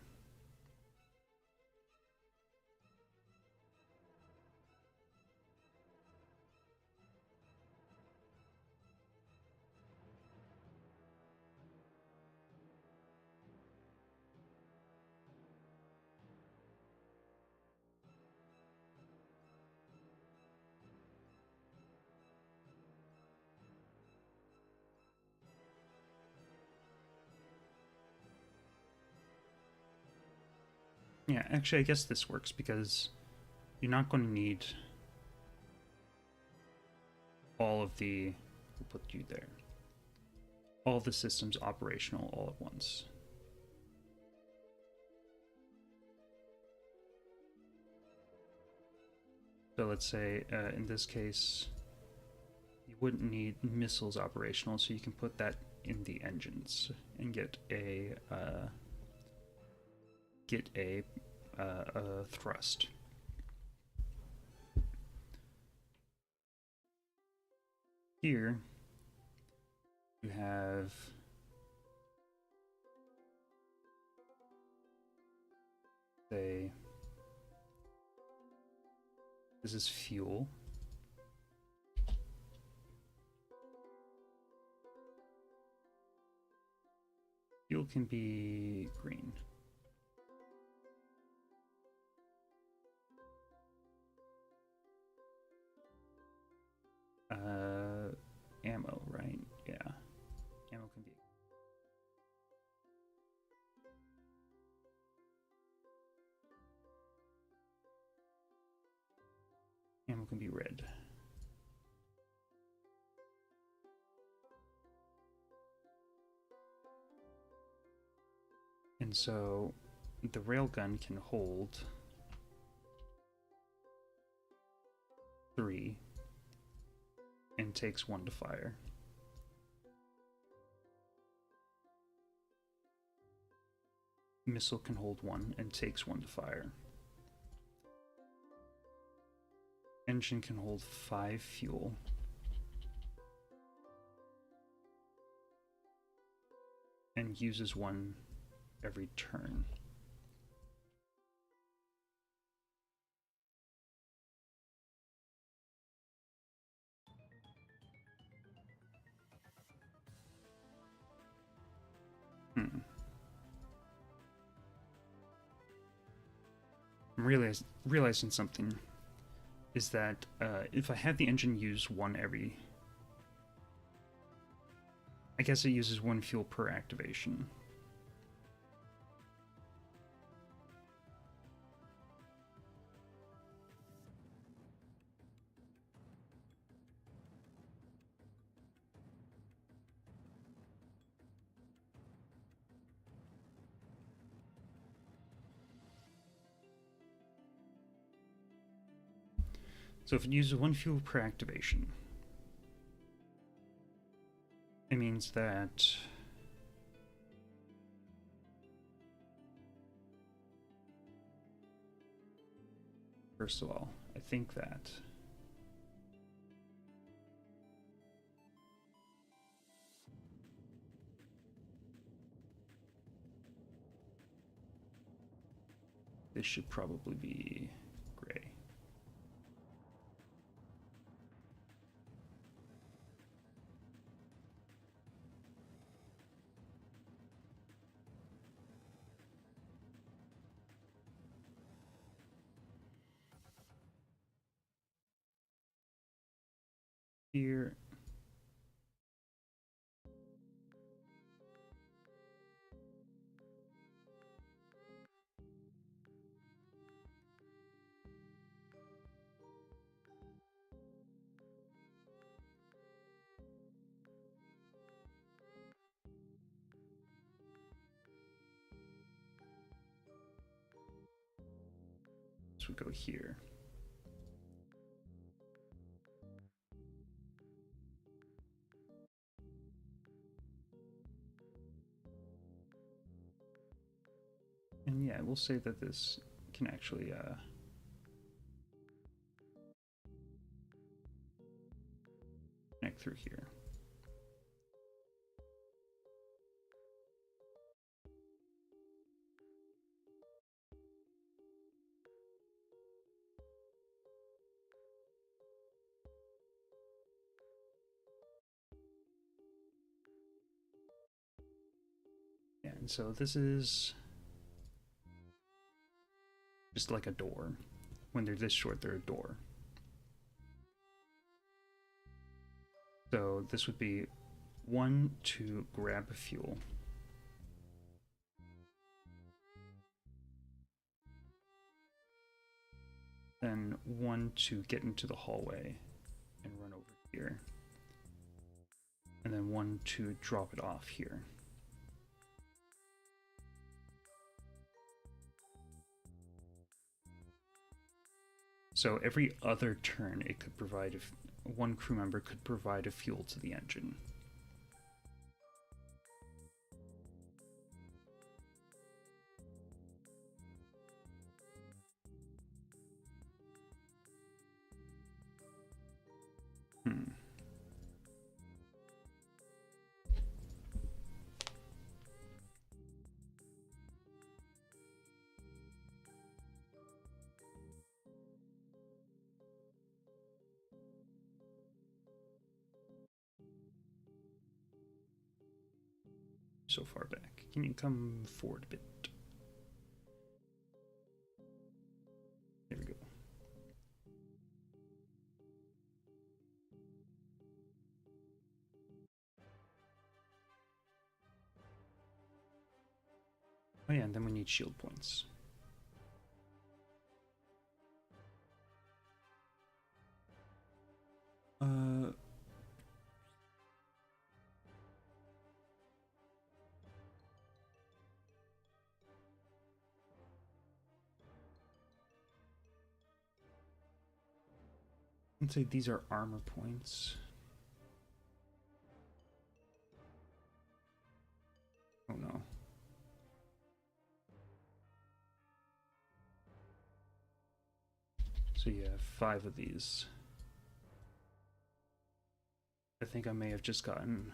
Yeah, actually, I guess this works because you're not going to need all of the, we'll put you there, all the systems operational all at once. So let's say, in this case, you wouldn't need missiles operational, so you can put that in the engines and get a thrust. Here, you have say this is fuel. Fuel can be green. Ammo, right? Yeah. Ammo can be. Ammo can be red. And so the railgun can hold 3 and takes 1 to fire. Missile can hold 1 and takes 1 to fire. Engine can hold 5 fuel. And uses 1 every turn. I'm realizing something is that if I have the engine use 1 every, I guess it uses 1 fuel per activation. So if it uses 1 fuel per activation, it means that first of all, I think that this should probably be gray. here. So we go here. And yeah, we'll say that this can actually connect through here. Yeah, and so this is just like a door. When they're this short, they're a door. So this would be one to grab fuel. Then one to get into the hallway and run over here. And then one to drop it off here. So every other turn, it could provide one crew member could provide a fuel to the engine. So far back. Can you come forward a bit? There we go. Oh yeah, and then we need shield points. Let's say these are armor points. Oh no. So you have 5 of these. I think I may have just gotten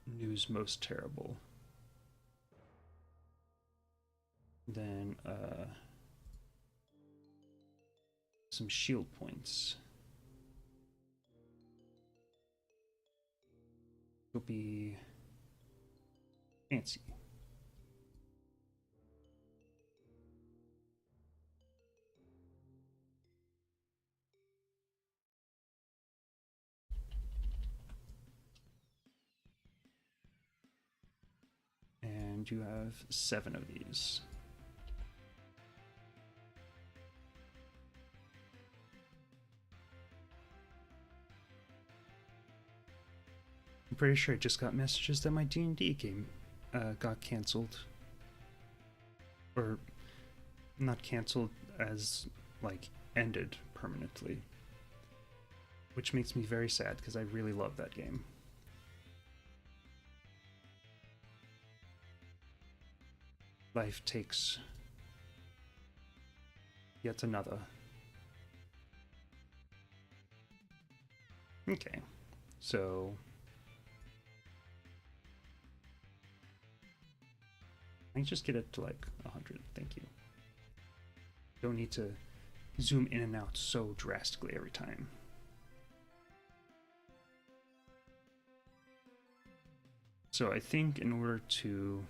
news most terrible. Then some shield points. It'll be fancy. And you have 7 of these. I'm pretty sure I just got messages that my D&D game got canceled. Or not canceled, as like ended permanently. Which makes me very sad because I really love that game. Life takes yet another. Okay, so I can just get it to like 100. Thank you. Don't need to zoom in and out so drastically every time. So I think in order to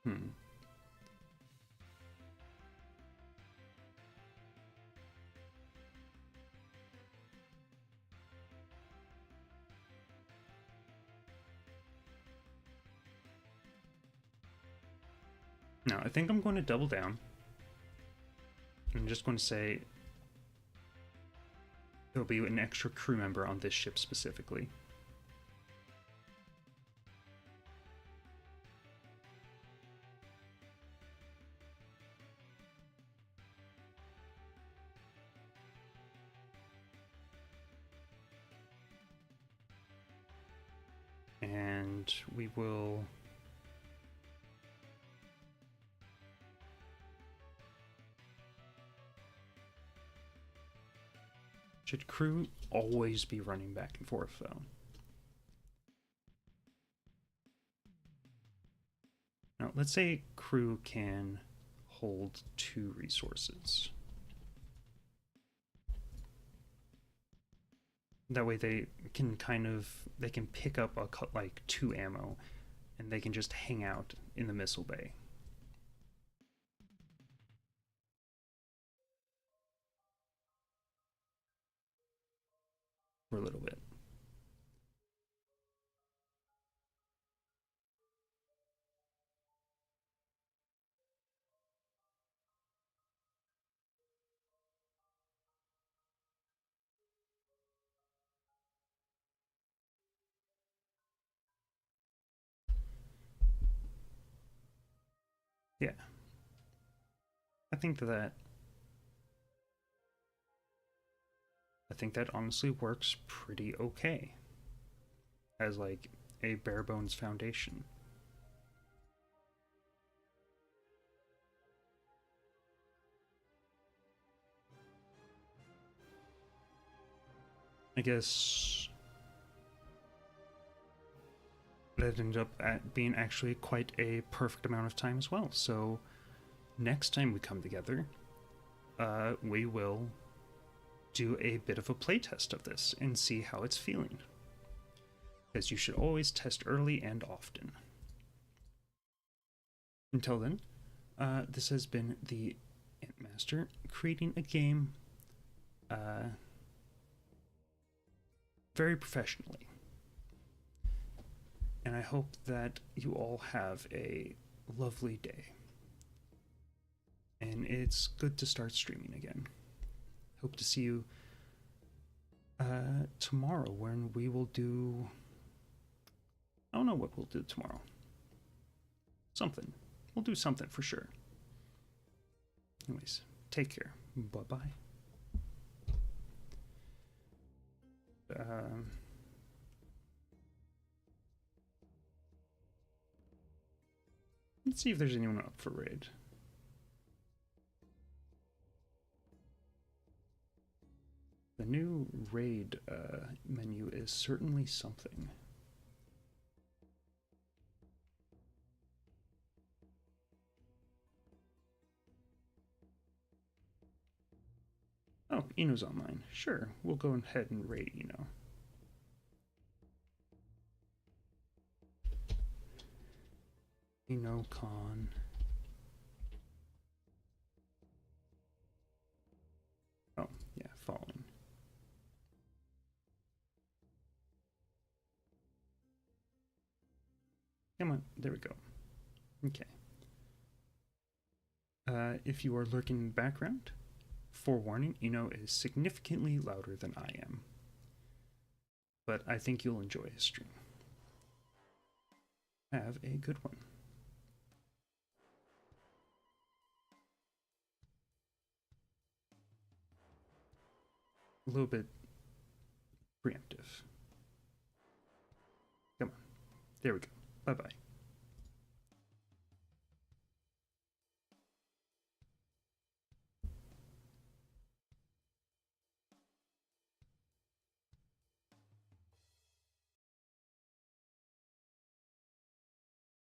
Hmm. Now, I think I'm going to double down. I'm just going to say there'll be an extra crew member on this ship specifically. And we will... Should crew always be running back and forth, though? Now, let's say crew can hold 2 resources. That way they can they can pick up like 2 ammo, and they can just hang out in the missile bay. For a little bit. Yeah. I think that honestly works pretty okay as like a bare bones foundation. I guess that ended up being actually quite a perfect amount of time as well. So next time we come together, we will do a bit of a playtest of this and see how it's feeling. Because you should always test early and often. Until then, this has been the Antmaster creating a game very professionally. And I hope that you all have a lovely day. And it's good to start streaming again. Hope to see you tomorrow when we will do... I don't know what we'll do tomorrow. Something. We'll do something for sure. Anyways, take care. Bye-bye. Let's see if there's anyone up for raid. The new raid menu is certainly something. Oh, Eno's online. Sure, we'll go ahead and raid Eno. EnoCon. Oh, yeah, following. Come on, there we go. Okay. If you are lurking in the background, forewarning, Eno is significantly louder than I am. But I think you'll enjoy his stream. Have a good one. A little bit preemptive. Come on. There we go. Bye-bye.